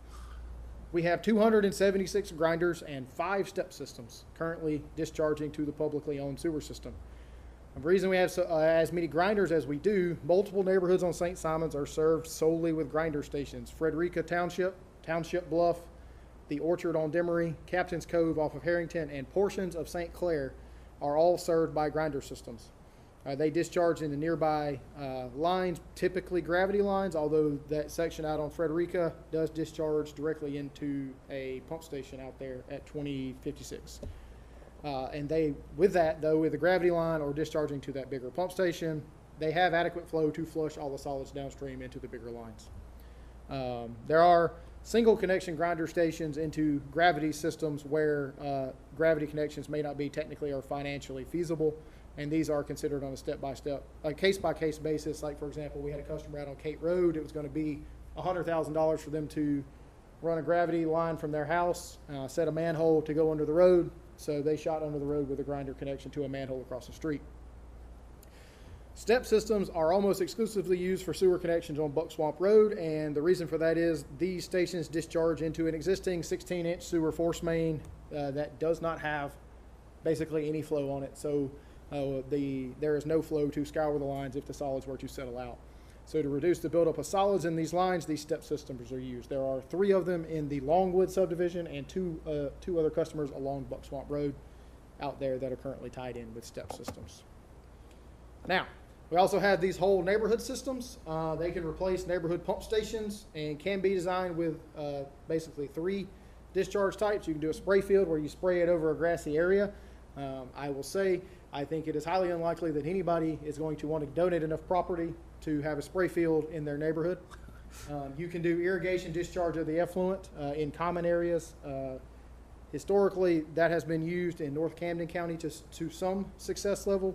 We have 276 grinders and 5 step systems currently discharging to the publicly owned sewer system. The reason we have as many grinders as we do, multiple neighborhoods on St. Simons are served solely with grinder stations. Frederica Township, Township Bluff, the Orchard on Demery, Captain's Cove off of Harrington, and portions of St. Clair are all served by grinder systems. They discharge into nearby lines, typically gravity lines, although that section out on Frederica does discharge directly into a pump station out there at 2056. And with the gravity line or discharging to that bigger pump station, they have adequate flow to flush all the solids downstream into the bigger lines. There are single connection grinder stations into gravity systems where gravity connections may not be technically or financially feasible. And these are considered on a step-by-step, a case-by-case basis. Like, for example, we had a customer out on Kate Road. It was going to be $100,000 for them to run a gravity line from their house, set a manhole to go under the road. So they shot under the road with a grinder connection to a manhole across the street. Step systems are almost exclusively used for sewer connections on Buck Swamp Road, and the reason for that is these stations discharge into an existing 16-inch sewer force main that does not have basically any flow on it. So there is no flow to scour the lines if the solids were to settle out. So to reduce the buildup of solids in these lines, these step systems are used. There are 3 of them in the Longwood subdivision and two other customers along Buck Swamp Road out there that are currently tied in with step systems. Now, we also have these whole neighborhood systems. They can replace neighborhood pump stations and can be designed with basically 3 discharge types. You can do a spray field where you spray it over a grassy area. I will say, I think it is highly unlikely that anybody is going to want to donate enough property to have a spray field in their neighborhood. You can do irrigation discharge of the effluent in common areas. Historically, that has been used in North Camden County to some success level,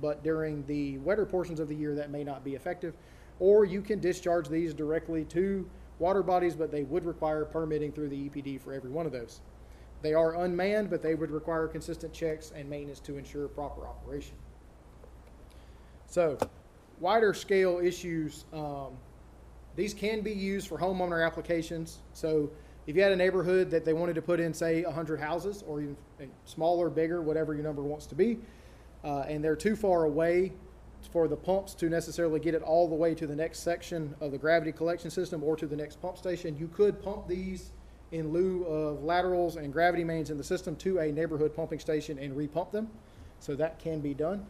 but during the wetter portions of the year, that may not be effective. Or you can discharge these directly to water bodies, but they would require permitting through the EPD for every one of those. They are unmanned, but they would require consistent checks and maintenance to ensure proper operation. So, wider scale issues, these can be used for homeowner applications. So, if you had a neighborhood that they wanted to put in, say, 100 houses, or even smaller, bigger, whatever your number wants to be, and they're too far away for the pumps to necessarily get it all the way to the next section of the gravity collection system or to the next pump station, you could pump these in lieu of laterals and gravity mains in the system to a neighborhood pumping station and repump them. So that can be done.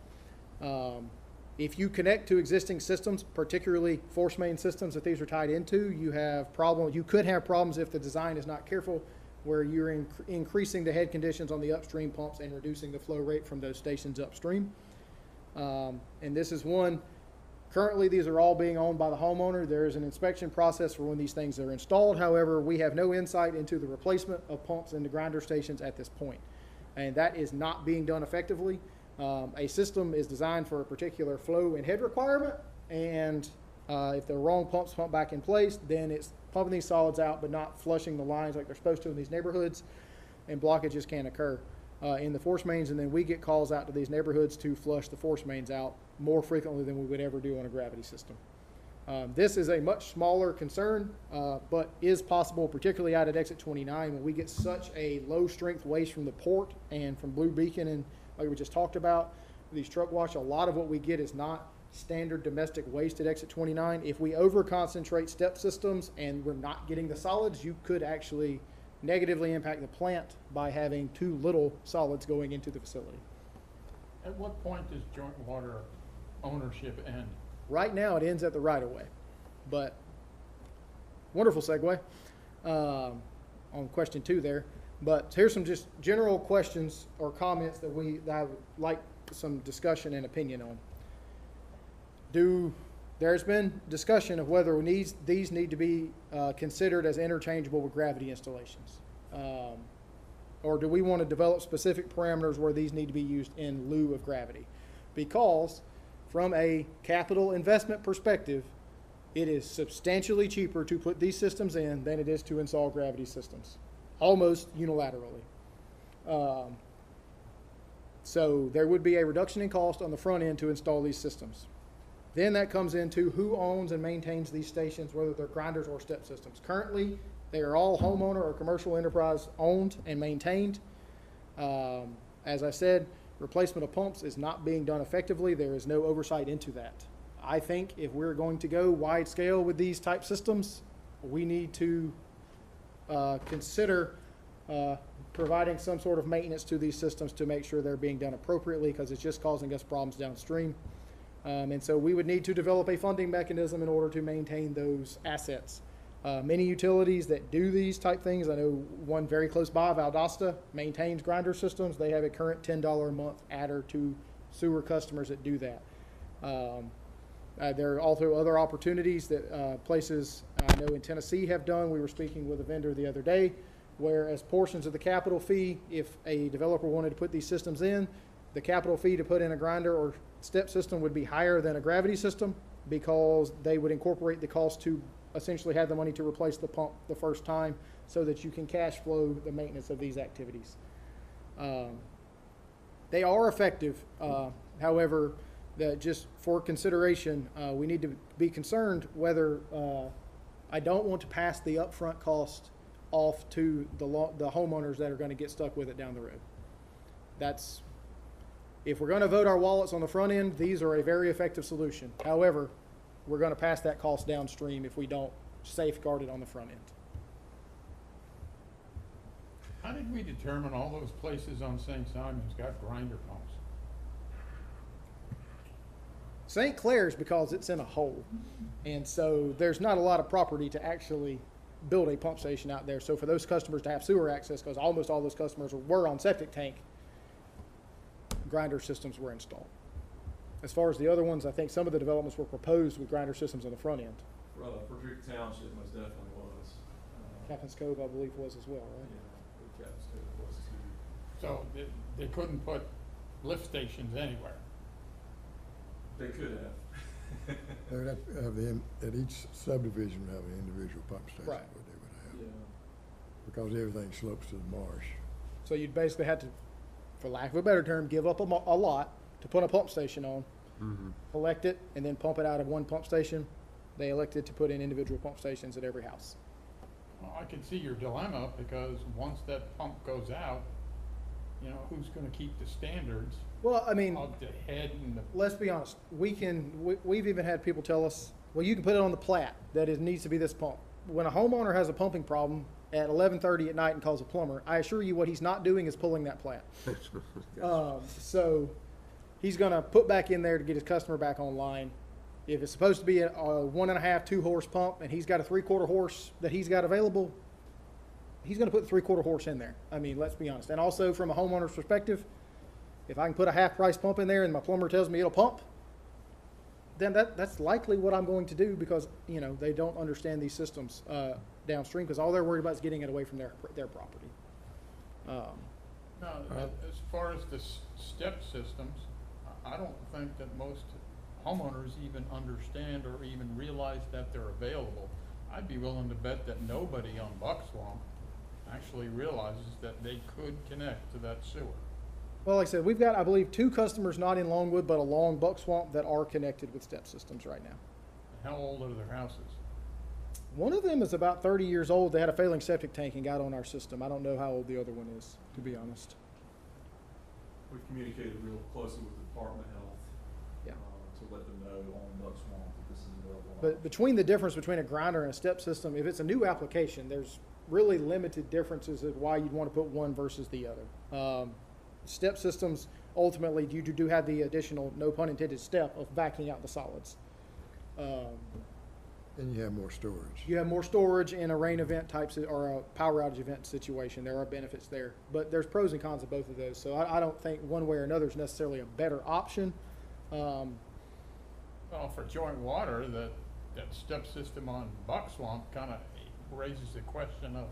If you connect to existing systems, particularly force main systems that these are tied into, you could have problems if the design is not careful, where you're increasing the head conditions on the upstream pumps and reducing the flow rate from those stations upstream. And this is one. Currently, these are all being owned by the homeowner. There is an inspection process for when these things are installed. However, we have no insight into the replacement of pumps in the grinder stations at this point. And that is not being done effectively. A system is designed for a particular flow and head requirement, and if the wrong pumps pump back in place, then it's pumping these solids out, but not flushing the lines like they're supposed to in these neighborhoods, and blockages can occur in the force mains, and then we get calls out to these neighborhoods to flush the force mains out more frequently than we would ever do on a gravity system. This is a much smaller concern, but is possible, particularly out at exit 29, when we get such a low-strength waste from the port and from Blue Beacon, and like we just talked about, these truck wash, a lot of what we get is not standard domestic waste at exit 29. If we over-concentrate step systems and we're not getting the solids, you could actually negatively impact the plant by having too little solids going into the facility. At what point does joint water ownership end? Right now, it ends at the right-of-way, but wonderful segue on question 2 there. But here's some just general questions or comments that I would like some discussion and opinion on. There's been discussion of whether these need to be considered as interchangeable with gravity installations, or do we want to develop specific parameters where these need to be used in lieu of gravity? Because from a capital investment perspective, it is substantially cheaper to put these systems in than it is to install gravity systems, almost unilaterally. So there would be a reduction in cost on the front end to install these systems. Then that comes into who owns and maintains these stations, whether they're grinders or step systems. Currently, they are all homeowner or commercial enterprise owned and maintained. As I said, replacement of pumps is not being done effectively. There is no oversight into that. I think if we're going to go wide scale with these type systems, we need to consider providing some sort of maintenance to these systems to make sure they're being done appropriately, because it's just causing us problems downstream. And so we would need to develop a funding mechanism in order to maintain those assets. Many utilities that do these type things, I know one very close by, Valdosta, maintains grinder systems. They have a current $10 a month adder to sewer customers that do that. There are also other opportunities that places I know in Tennessee have done. We were speaking with a vendor the other day, where as portions of the capital fee, if a developer wanted to put these systems in, the capital fee to put in a grinder or step system would be higher than a gravity system, because they would incorporate the cost to essentially have the money to replace the pump the first time, so that you can cash flow the maintenance of these activities. They are effective. However, just for consideration, we need to be concerned whether I don't want to pass the upfront cost off to the homeowners that are going to get stuck with it down the road. If we're going to vote our wallets on the front end, these are a very effective solution. However, we're going to pass that cost downstream if we don't safeguard it on the front end. How did we determine all those places on St. Simon's got grinder pumps? St. Clair's, because it's in a hole, and so there's not a lot of property to actually build a pump station out there. So for those customers to have sewer access, because almost all those customers were on septic tank, grinder systems were installed. As far as the other ones, I think some of the developments were proposed with grinder systems on the front end. Frederick Township most definitely was. Captain's Cove, I believe, was as well, right? Yeah, Captain's Cove was too. So they couldn't put lift stations anywhere. They could have. They would have to have at each subdivision would have an individual pump station. Right. What they would have. Yeah. Because everything slopes to the marsh. So you'd basically have to, for lack of a better term, give up a lot to put a pump station on, collect it, and then pump it out of one pump station. They elected to put in individual pump stations at every house. Well, I can see your dilemma, because once that pump goes out, you know, who's gonna keep the standards Well, I mean, of the head and the, let's be honest. We've even had people tell us, well, you can put it on the plat that it needs to be this pump. When a homeowner has a pumping problem at 11:30 at night and calls a plumber, I assure you what he's not doing is pulling that plat. So he's going to put back in there to get his customer back online. If it's supposed to be a 1.5, 2 horse pump, and he's got a 3/4 horse that he's got available, he's going to put the 3/4 horse in there. I mean, let's be honest. And also from a homeowner's perspective, if I can put a half price pump in there and my plumber tells me it'll pump, then that's likely what I'm going to do, because, you know, they don't understand these systems downstream, because all they're worried about is getting it away from their property. no, as far as the step systems, I don't think that most homeowners even understand or even realize that they're available. I'd be willing to bet that nobody on Buck Swamp actually realizes that they could connect to that sewer. Well, like I said, we've got, I believe, 2 customers not in Longwood, but along Buck Swamp that are connected with step systems right now. How old are their houses? One of them is about 30 years old. They had a failing septic tank and got on our system. I don't know how old the other one is, to be honest. We've communicated real closely with the Department of Health. Yeah. To let them know on Buck Swamp that this is available. But between the difference between a grinder and a step system, if it's a new application, there's really limited differences of why you'd want to put one versus the other. Step systems, ultimately, you do have the additional, no pun intended, step of backing out the solids. And you have more storage. You have more storage in a rain event type, or a power outage event situation. There are benefits there. But there's pros and cons of both of those. So I don't think one way or another is necessarily a better option. Well, for joint water, that step system on Buck Swamp kind of raises the question of,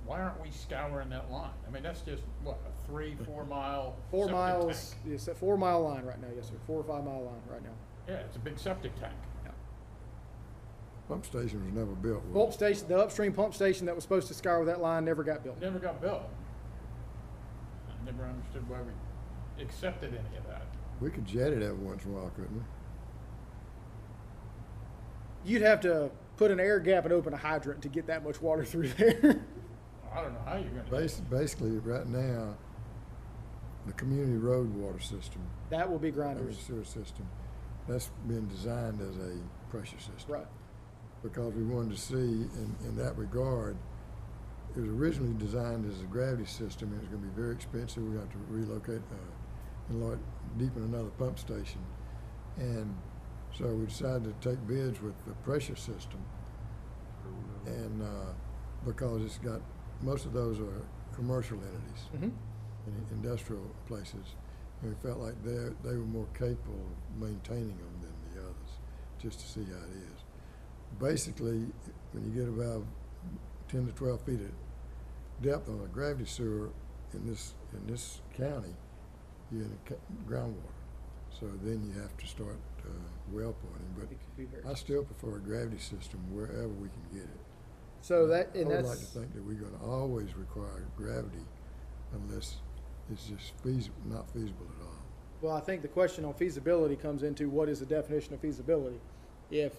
why aren't we scouring that line? I mean, that's just, what, a 3-4 mile 4 septic miles, tank? it's a 4 mile line right now, yes, sir. 4 or 5 mile line right now. Yeah, it's a big septic tank. Pump station was never built. was Pump it? station, the upstream pump station that was supposed to scour that line never got built. Never got built. I never understood why we accepted any of that. We could jet it every once in a while, couldn't we? You'd have to put an air gap and open a hydrant to get that much water through there. I don't know how you're gonna do it. Basically, right now, the community road water system, That will be I mean, grinders. sewer system, that's been designed as a pressure system. Right. Because we wanted to see, in that regard, it was originally designed as a gravity system, and it was gonna be very expensive. We got to relocate, deepen another pump station. And so we decided to take bids with the pressure system. And, because it's got, most of those are commercial entities, Mhm. and industrial places. And we felt like they were more capable of maintaining them than the others, just to see how it is. Basically, when you get about 10 to 12 feet of depth on a gravity sewer in this county, you're in groundwater. So then you have to start well pointing. It could be very But I still prefer a gravity system wherever we can get it. So that, I and would like to that's, think that we're gonna always require gravity unless it's just not feasible at all. well, I think the question on feasibility comes into what is the definition of feasibility? If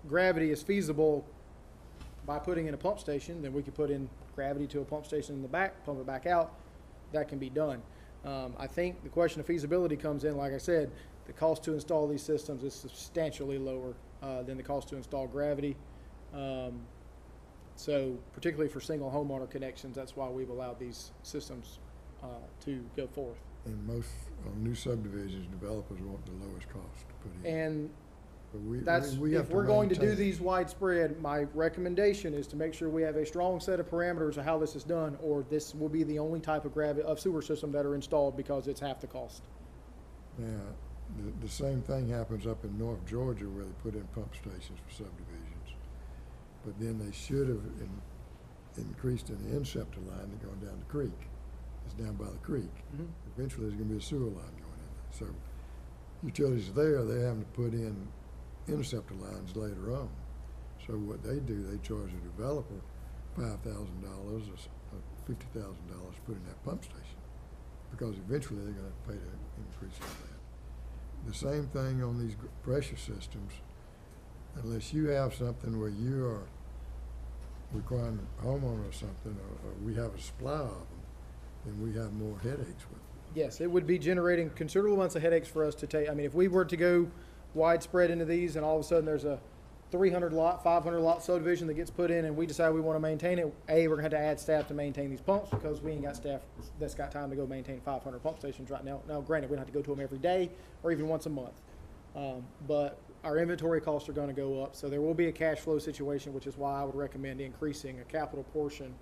gravity is feasible by putting in a pump station, then we could put in gravity to a pump station in the back, pump it back out. That can be done. I think the question of feasibility comes in, like I said, the cost to install these systems is substantially lower than the cost to install gravity. So particularly for single homeowner connections, that's why we've allowed these systems to go forth. And most new subdivisions, developers want the lowest cost to put in. And But we that's, have if to we're going to do maintain- these widespread, my recommendation is to make sure we have a strong set of parameters of how this is done, or this will be the only type of sewer system that are installed because it's half the cost. Now, the same thing happens up in North Georgia where they put in pump stations for subdivisions. But then they should have increased in the inceptor line that going down the creek. It's down by the creek. Mhm. Eventually, there's gonna be a sewer line going in there. So utilities there, they're having to put in interceptor lines later on. So what they do, they charge the developer $5,000 or $50,000 to put in that pump station. Because eventually they're gonna have to pay to increase all that. The same thing on these pressure systems, unless you have something where you are requiring a homeowner or something, or we have a supply of them, then we have more headaches with it. Yes, it would be generating considerable amounts of headaches for us to take. I mean, if we were to go widespread into these and all of a sudden there's a 300 lot, 500 lot subdivision that gets put in and we decide we want to maintain it, we're gonna have to add staff to maintain these pumps because we ain't got staff that's got time to go maintain 500 pump stations right now. Now, granted, we don't have to go to them every day or even once a month. But our inventory costs are gonna go up, so there will be a cash flow situation, which is why I would recommend increasing a capital portion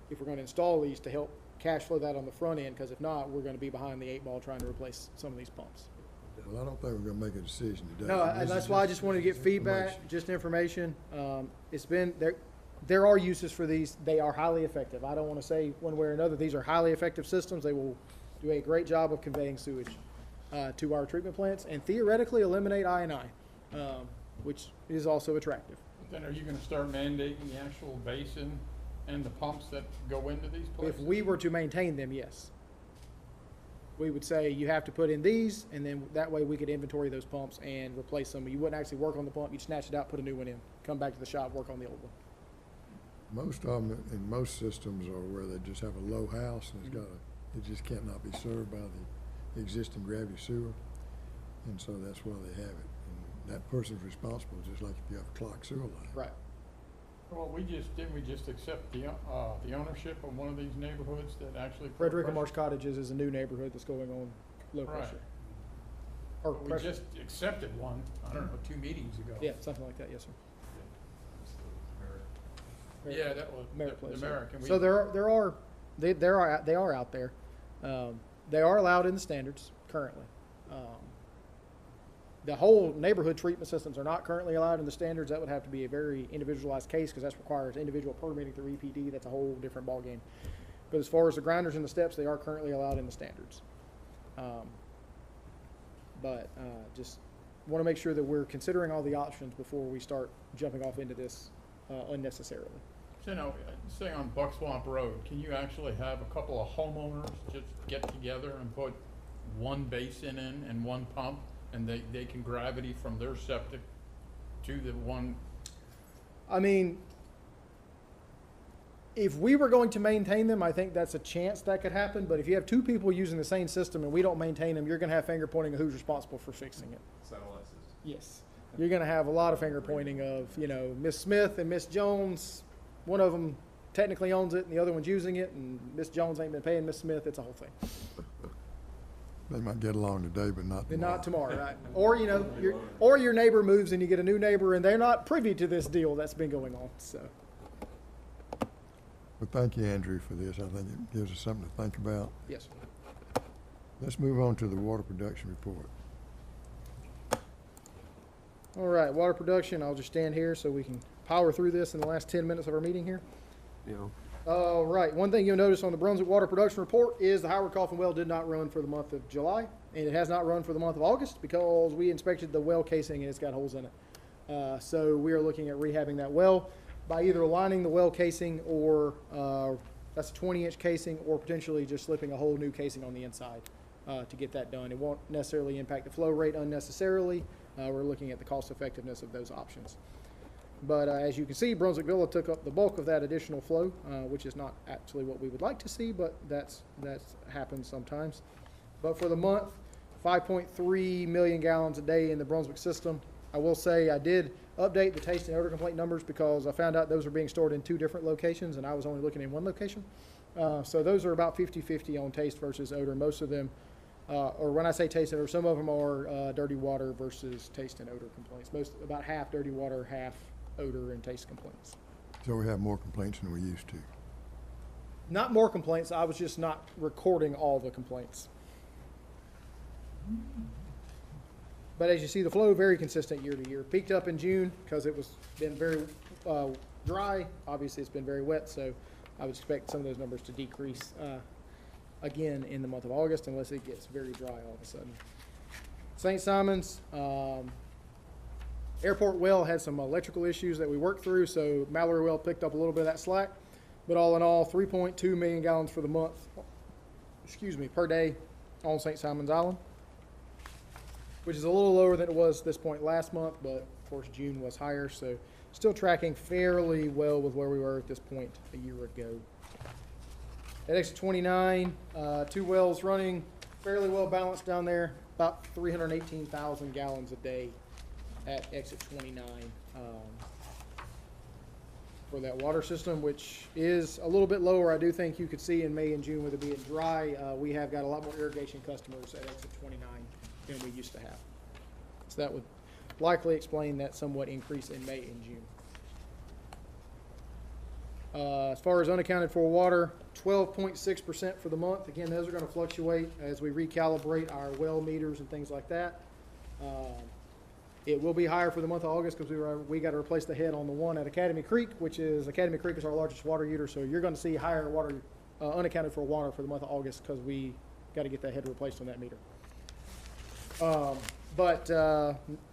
if we're gonna install these to help cash flow that on the front end, because if not, we're gonna be behind the 8 ball trying to replace some of these pumps. Well, I don't think we're gonna make a decision today. No, This and is that's why I just wanted to get feedback, information. just information. It's been, there are uses for these. They are highly effective. I don't want to say one way or another. These are highly effective systems. They will do a great job of conveying sewage to our treatment plants and theoretically eliminate I&I, which is also attractive. Then are you gonna start mandating the actual basin and the pumps that go into these places? If we were to maintain them, yes. We would say you have to put in these, and then that way we could inventory those pumps and replace them. You wouldn't actually work on the pump, you'd snatch it out, put a new one in, come back to the shop, work on the old one. Most of them, in most systems, are where they just have a low house and it just cannot be served by the existing gravity sewer. And so that's why they have it. And that person's responsible, just like if you have a clogged sewer line. Right. Well, didn't we just accept the ownership of one of these neighborhoods that actually put Frederica pressure? Marsh Cottages is a new neighborhood that's going on low Right. pressure. Or We pressure, just accepted one, I don't know, 2 meetings ago. yeah, something like that, yes, sir. Yeah, that was Merit the place. American. So they are out there. They are allowed in the standards currently. The whole neighborhood treatment systems are not currently allowed in the standards. That would have to be a very individualized case because that requires individual permitting through EPD. That's a whole different ballgame. But as far as the grinders and the steps, they are currently allowed in the standards. Just want to make sure that we're considering all the options before we start jumping off into this unnecessarily. So, say on Buck Swamp Road, can you actually have a couple of homeowners just get together and put one basin in and one pump, and they can gravity from their septic to the one? I mean, if we were going to maintain them, I think that's a chance that could happen. But if you have two people using the same system and we don't maintain them, you're going to have finger pointing of who's responsible for fixing it. Satellite system. Yes. You're going to have a lot of finger pointing of, Miss Smith and Miss Jones. One of them technically owns it and the other one's using it, and Miss Jones ain't been paying Miss Smith. It's a whole thing. They might get along today, but not And tomorrow. not tomorrow, right? Or your neighbor moves and you get a new neighbor and they're not privy to this deal that's been going on. So. Well, thank you, Andrew, for this. I think it gives us something to think about. Yes. Let's move on to the water production report. All right, water production. I'll just stand here so we can power through this in the last 10 minutes of our meeting here. All right, one thing you'll notice on the Brunswick water production report is the Howard Coffin well did not run for the month of July, and it has not run for the month of August because we inspected the well casing and it's got holes in it. So we are looking at rehabbing that well by either lining the well casing or that's a 20-inch casing, or potentially just slipping a whole new casing on the inside to get that done. It won't necessarily impact the flow rate unnecessarily. We're looking at the cost effectiveness of those options. But as you can see, Brunswick Villa took up the bulk of that additional flow, which is not actually what we would like to see, but that's happens sometimes. But for the month, 5.3 million gallons a day in the Brunswick system. I will say I did update the taste and odor complaint numbers because I found out those are being stored in 2 different locations and I was only looking in 1 location. So those are about 50-50 on taste versus odor. Most of them, or when I say taste and odor, some of them are dirty water versus taste and odor complaints. About half dirty water, half odor and taste complaints. So we have more complaints than we used to. Not more complaints, I was just not recording all the complaints. But as you see, the flow very consistent year to year. Peaked up in June because it was been very dry. Obviously, it's been very wet, so I would expect some of those numbers to decrease again in the month of August unless it gets very dry all of a sudden. St. Simons, Airport well had some electrical issues that we worked through, so Mallory well picked up a little bit of that slack. But all in all, 3.2 million gallons for the month, per day on St. Simons Island, which is a little lower than it was this point last month, but of course June was higher, so still tracking fairly well with where we were at this point a year ago. At exit 29, 2 wells running fairly well balanced down there, about 318,000 gallons a day at exit 29 for that water system, which is a little bit lower. I do think you could see in May and June with it being dry, we have got a lot more irrigation customers at exit 29 than we used to have. So that would likely explain that somewhat increase in May and June. As far as unaccounted for water, 12.6% for the month. Again, those are going to fluctuate as we recalibrate our well meters and things like that. It will be higher for the month of August because we got to replace the head on the one at Academy Creek, Academy Creek is our largest water user. So you're going to see higher water, unaccounted for water for the month of August because we got to get that head replaced on that meter. But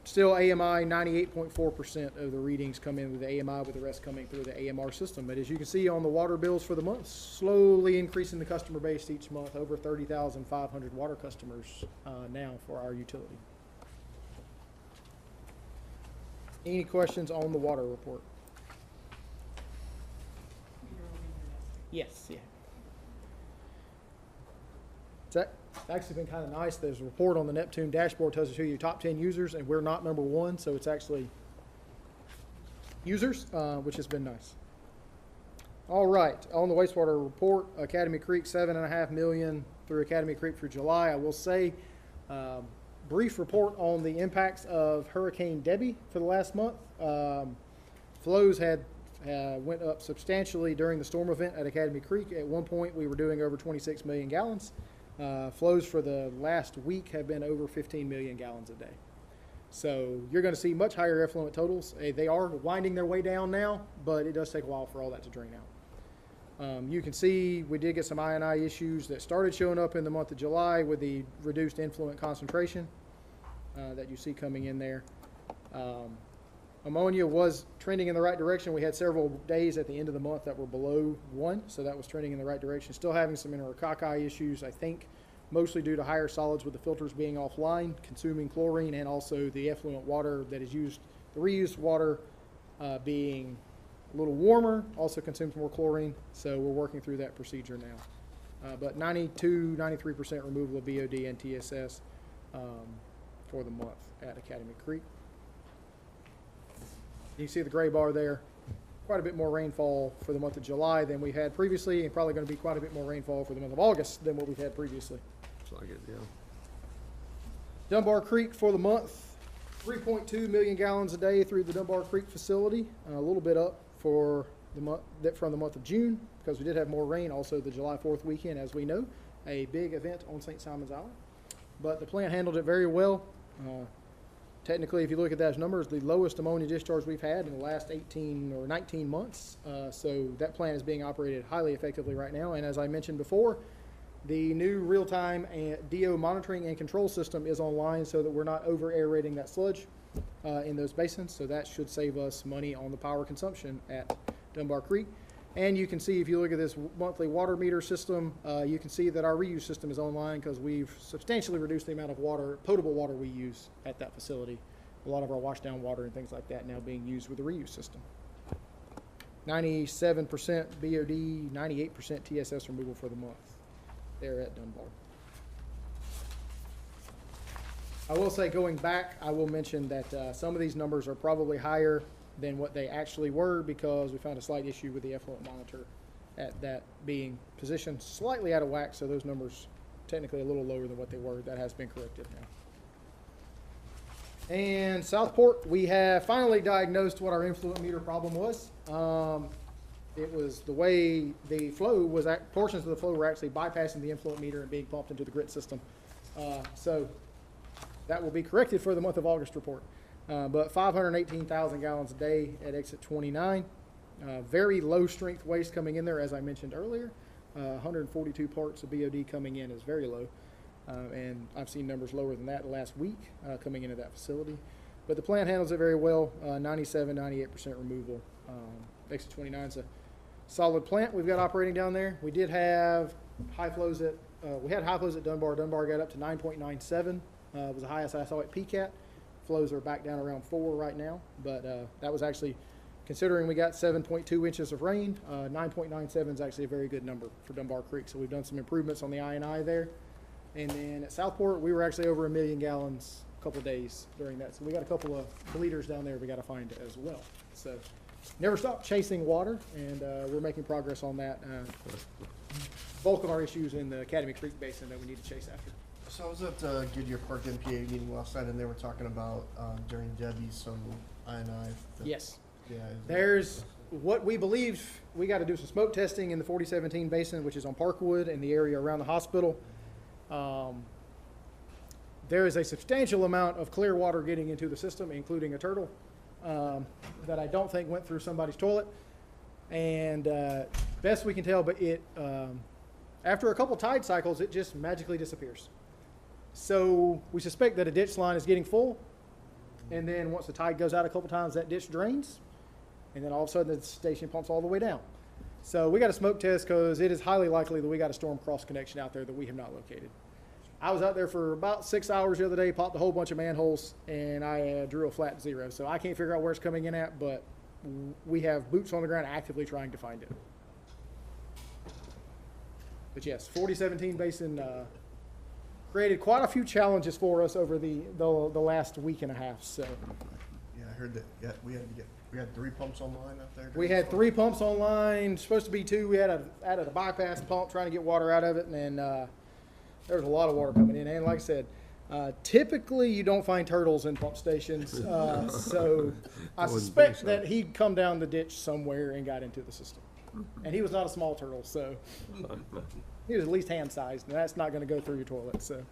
still AMI, 98.4% of the readings come in with the AMI, with the rest coming through the AMR system. But as you can see on the water bills for the month, slowly increasing the customer base each month, over 30,500 water customers now for our utility. Any questions on the water report? Yes, yeah. It's actually been kind of nice. There's a report on the Neptune dashboard tells us who your top 10 users, and we're not number one, so it's actually users, which has been nice. All right, on the wastewater report, Academy Creek, $7.5 million through Academy Creek for July. I will say, brief report on the impacts of Hurricane Debbie for the last month. Flows went up substantially during the storm event at Academy Creek. At one point, we were doing over 26 million gallons. Flows for the last week have been over 15 million gallons a day. So you're going to see much higher effluent totals. They are winding their way down now, but it does take a while for all that to drain out. You can see we did get some I&I issues that started showing up in the month of July with the reduced influent concentration that you see coming in there. Ammonia was trending in the right direction. We had several days at the end of the month that were below 1, so that was trending in the right direction. Still having some intercocci issues, I think, mostly due to higher solids with the filters being offline, consuming chlorine, and also the effluent water that is used, the reused water being a little warmer, also consumes more chlorine, so we're working through that procedure now. But 93% removal of BOD and TSS for the month at Academy Creek. You can see the gray bar there. Quite a bit more rainfall for the month of July than we had previously, and probably going to be quite a bit more rainfall for the month of August than what we've had previously. Looks like it, yeah. Dunbar Creek for the month, 3.2 million gallons a day through the Dunbar Creek facility, a little bit up for the month from the month of June because we did have more rain. Also, the July 4th weekend, as we know, a big event on St. Simon's Island. But the plant handled it very well. Technically, if you look at those numbers, the lowest ammonia discharge we've had in the last 18 or 19 months. So that plant is being operated highly effectively right now. And as I mentioned before, the new real-time DO monitoring and control system is online so that we're not over aerating that sludge in those basins. So that should save us money on the power consumption at Dunbar Creek. And you can see, if you look at this monthly water meter system, you can see that our reuse system is online because we've substantially reduced the amount of water, potable water we use at that facility. A lot of our washdown water and things like that now being used with the reuse system. 97% BOD, 98% TSS removal for the month there at Dunbar. I will say, going back, I will mention that some of these numbers are probably higher than what they actually were because we found a slight issue with the effluent monitor at that being positioned slightly out of whack, so those numbers technically a little lower than what they were. That has been corrected now. And Southport, we have finally diagnosed what our influent meter problem was. It was the way the flow was, portions of the flow were actually bypassing the influent meter and being pumped into the grid system. So that will be corrected for the month of August report. But 518,000 gallons a day at exit 29. Very low strength waste coming in there, as I mentioned earlier. 142 parts of BOD coming in is very low. And I've seen numbers lower than that last week coming into that facility. But the plant handles it very well, 97, 98% removal. Exit 29 is a solid plant we've got operating down there. We did have high flows at, Dunbar. Dunbar got up to 9.97. It was the highest I saw at PCAT. Flows are back down around 4 right now, but that was actually, considering we got 7.2 inches of rain, 9.97 is actually a very good number for Dunbar Creek. So we've done some improvements on the I&I there. And then at Southport, we were actually over 1 million gallons a couple of days during that. So we got a couple of bleeders down there we got to find as well. So never stop chasing water, and we're making progress on that. Bulk of our issues in the Academy Creek Basin that we need to chase after. So I was at Goodyear Park NPA meeting last night, and they were talking about during Debbie some I&I. Yes. Yeah. There's what we believe we got to do some smoke testing in the 4017 basin, which is on Parkwood and the area around the hospital. There is a substantial amount of clear water getting into the system, including a turtle, that I don't think went through somebody's toilet. And best we can tell, but it after a couple tide cycles, it just magically disappears. So we suspect that a ditch line is getting full, and then once the tide goes out a couple times, that ditch drains, and then all of a sudden the station pumps all the way down. So we got a smoke test because it is highly likely that we got a storm cross connection out there that we have not located. I was out there for about 6 hours the other day, popped a whole bunch of manholes, and I drew a flat 0. So I can't figure out where it's coming in at, but we have boots on the ground actively trying to find it. But yes, 4017 basin created quite a few challenges for us over the last week and a half. So Yeah, I heard that. Yeah, we had 3 pumps online out there. we had 3 pumps online, supposed to be 2. We had added a bypass pump trying to get water out of it, and there was a lot of water coming in. And like I said, typically you don't find turtles in pump stations, so I wouldn't suspect think so. that he'd come down the ditch somewhere and got into the system. And he was not a small turtle, so he was at least hand-sized, and that's not going to go through your toilet. So,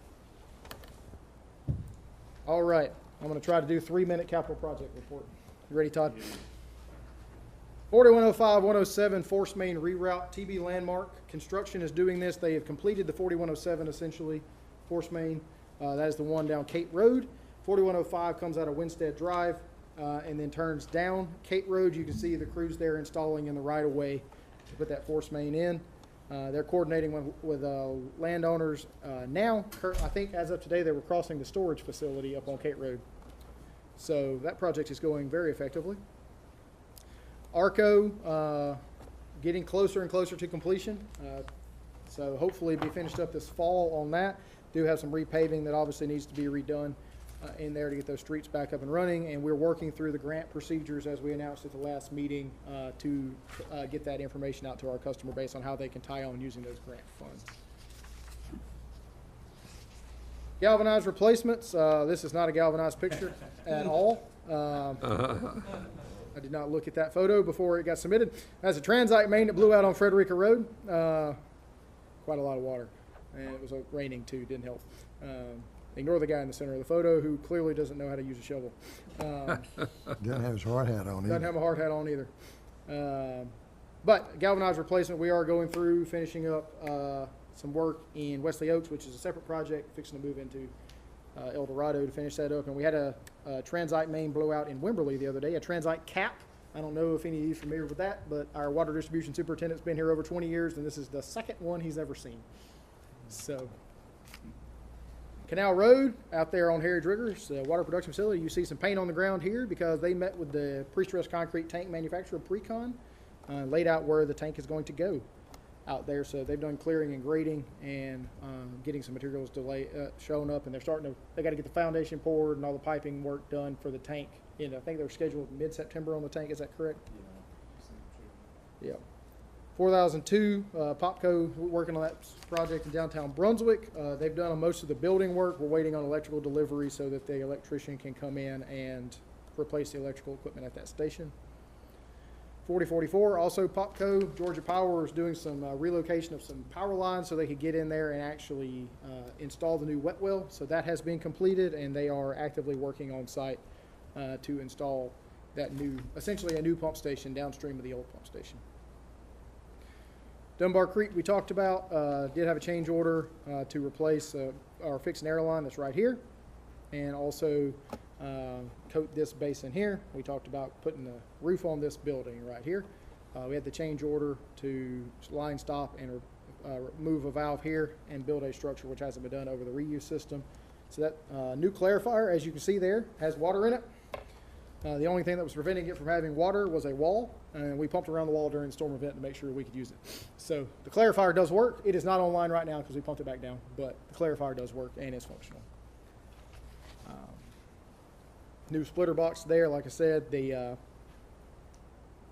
all right, I'm going to try to do 3-minute capital project report. You ready, Todd? 4105, 107 Force Main Reroute, TB Landmark. Construction is doing this. They have completed the 4107, essentially, Force Main. That is the one down Cape Road. 4105 comes out of Winstead Drive and then turns down Cape Road. You can see the crews there installing in the right-of-way to put that Force Main in. They're coordinating with landowners now. I think as of today, they were crossing the storage facility up on Cape Road. So that project is going very effectively. ARCO getting closer and closer to completion. So hopefully be finished up this fall on that. Do have some repaving that obviously needs to be redone in there to get those streets back up and running. And we're working through the grant procedures as we announced at the last meeting to get that information out to our customer base on how they can tie on using those grant funds. Galvanized replacements. This is not a galvanized picture at all. I did not look at that photo before it got submitted. That's a transite main that blew out on Frederica Road. Quite a lot of water. And it was raining too, didn't help. Ignore the guy in the center of the photo who clearly doesn't know how to use a shovel. Doesn't have his hard hat on either. Doesn't have a hard hat on either. But galvanized replacement, we are going through finishing up some work in Wesley Oaks, which is a separate project, fixing to move into El Dorado to finish that up. And we had a transite main blowout in Wimberley the other day, a transite cap. I don't know if any of you are familiar with that, but our water distribution superintendent's been here over 20 years, and this is the second one he's ever seen. So, Canal Road out there on Harry Drigger's water production facility, you see some paint on the ground here because they met with the pre-stressed concrete tank manufacturer Precon, laid out where the tank is going to go out there. So they've done clearing and grading and getting some materials shown up, and they got to get the foundation poured and all the piping work done for the tank. And I think they're scheduled mid-September on the tank. Is that correct? Yeah. 4002, Popco working on that project in downtown Brunswick. They've done most of the building work. We're waiting on electrical delivery so that the electrician can come in and replace the electrical equipment at that station. 4044, also Popco. Georgia Power is doing some relocation of some power lines so they could get in there and actually install the new wet well. So that has been completed, and they are actively working on site to install that essentially a new pump station downstream of the old pump station. Dunbar Creek we talked about, did have a change order to replace our fixed and air line that's right here, and also coat this basin here. We talked about putting the roof on this building right here. We had the change order to line stop and remove a valve here and build a structure which hasn't been done over the reuse system. So that new clarifier, as you can see there, has water in it. The only thing that was preventing it from having water was a wall, and we pumped around the wall during the storm event to make sure we could use it. So the clarifier does work. It is not online right now because we pumped it back down, but the clarifier does work and is functional. New splitter box there, like I said,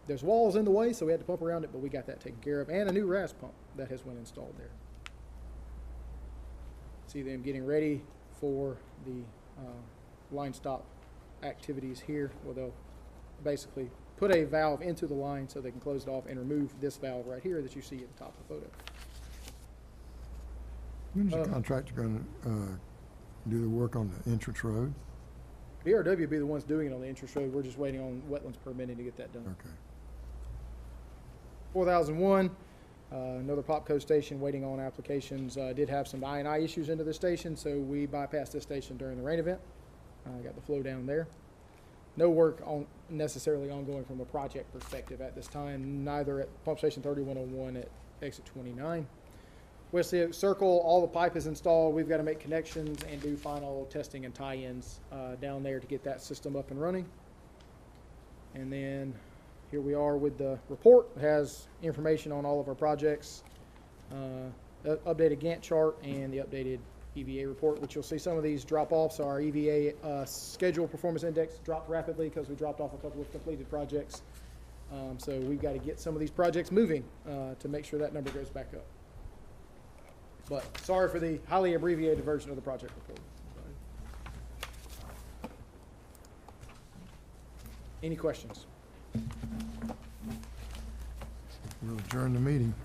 there's walls in the way, so we had to pump around it, but we got that taken care of, and a new RAS pump that has been installed there. See them getting ready for the line stop activities here, where they'll basically put a valve into the line so they can close it off and remove this valve right here that you see at the top of the photo. When's the contractor going to do the work on the entrance road? BRW will be the ones doing it on the entrance road. We're just waiting on wetlands permitting to get that done. Okay. 4001, Another Popco station waiting on applications, did have some I&I issues into the station, so we bypassed this station during the rain event. Got the flow down there. No work on necessarily ongoing from a project perspective at this time, neither at Pump Station 3101 at exit 29. Wesley Oak Circle, all the pipe is installed. We've got to make connections and do final testing and tie-ins down there to get that system up and running. And then here we are with the report. It has information on all of our projects, updated Gantt chart, and the updated EVA report, which you'll see some of these drop offs. Our EVA schedule performance index dropped rapidly because we dropped off a couple of completed projects. So we've got to get some of these projects moving to make sure that number goes back up. But sorry for the highly abbreviated version of the project report. Any questions? We'll adjourn the meeting.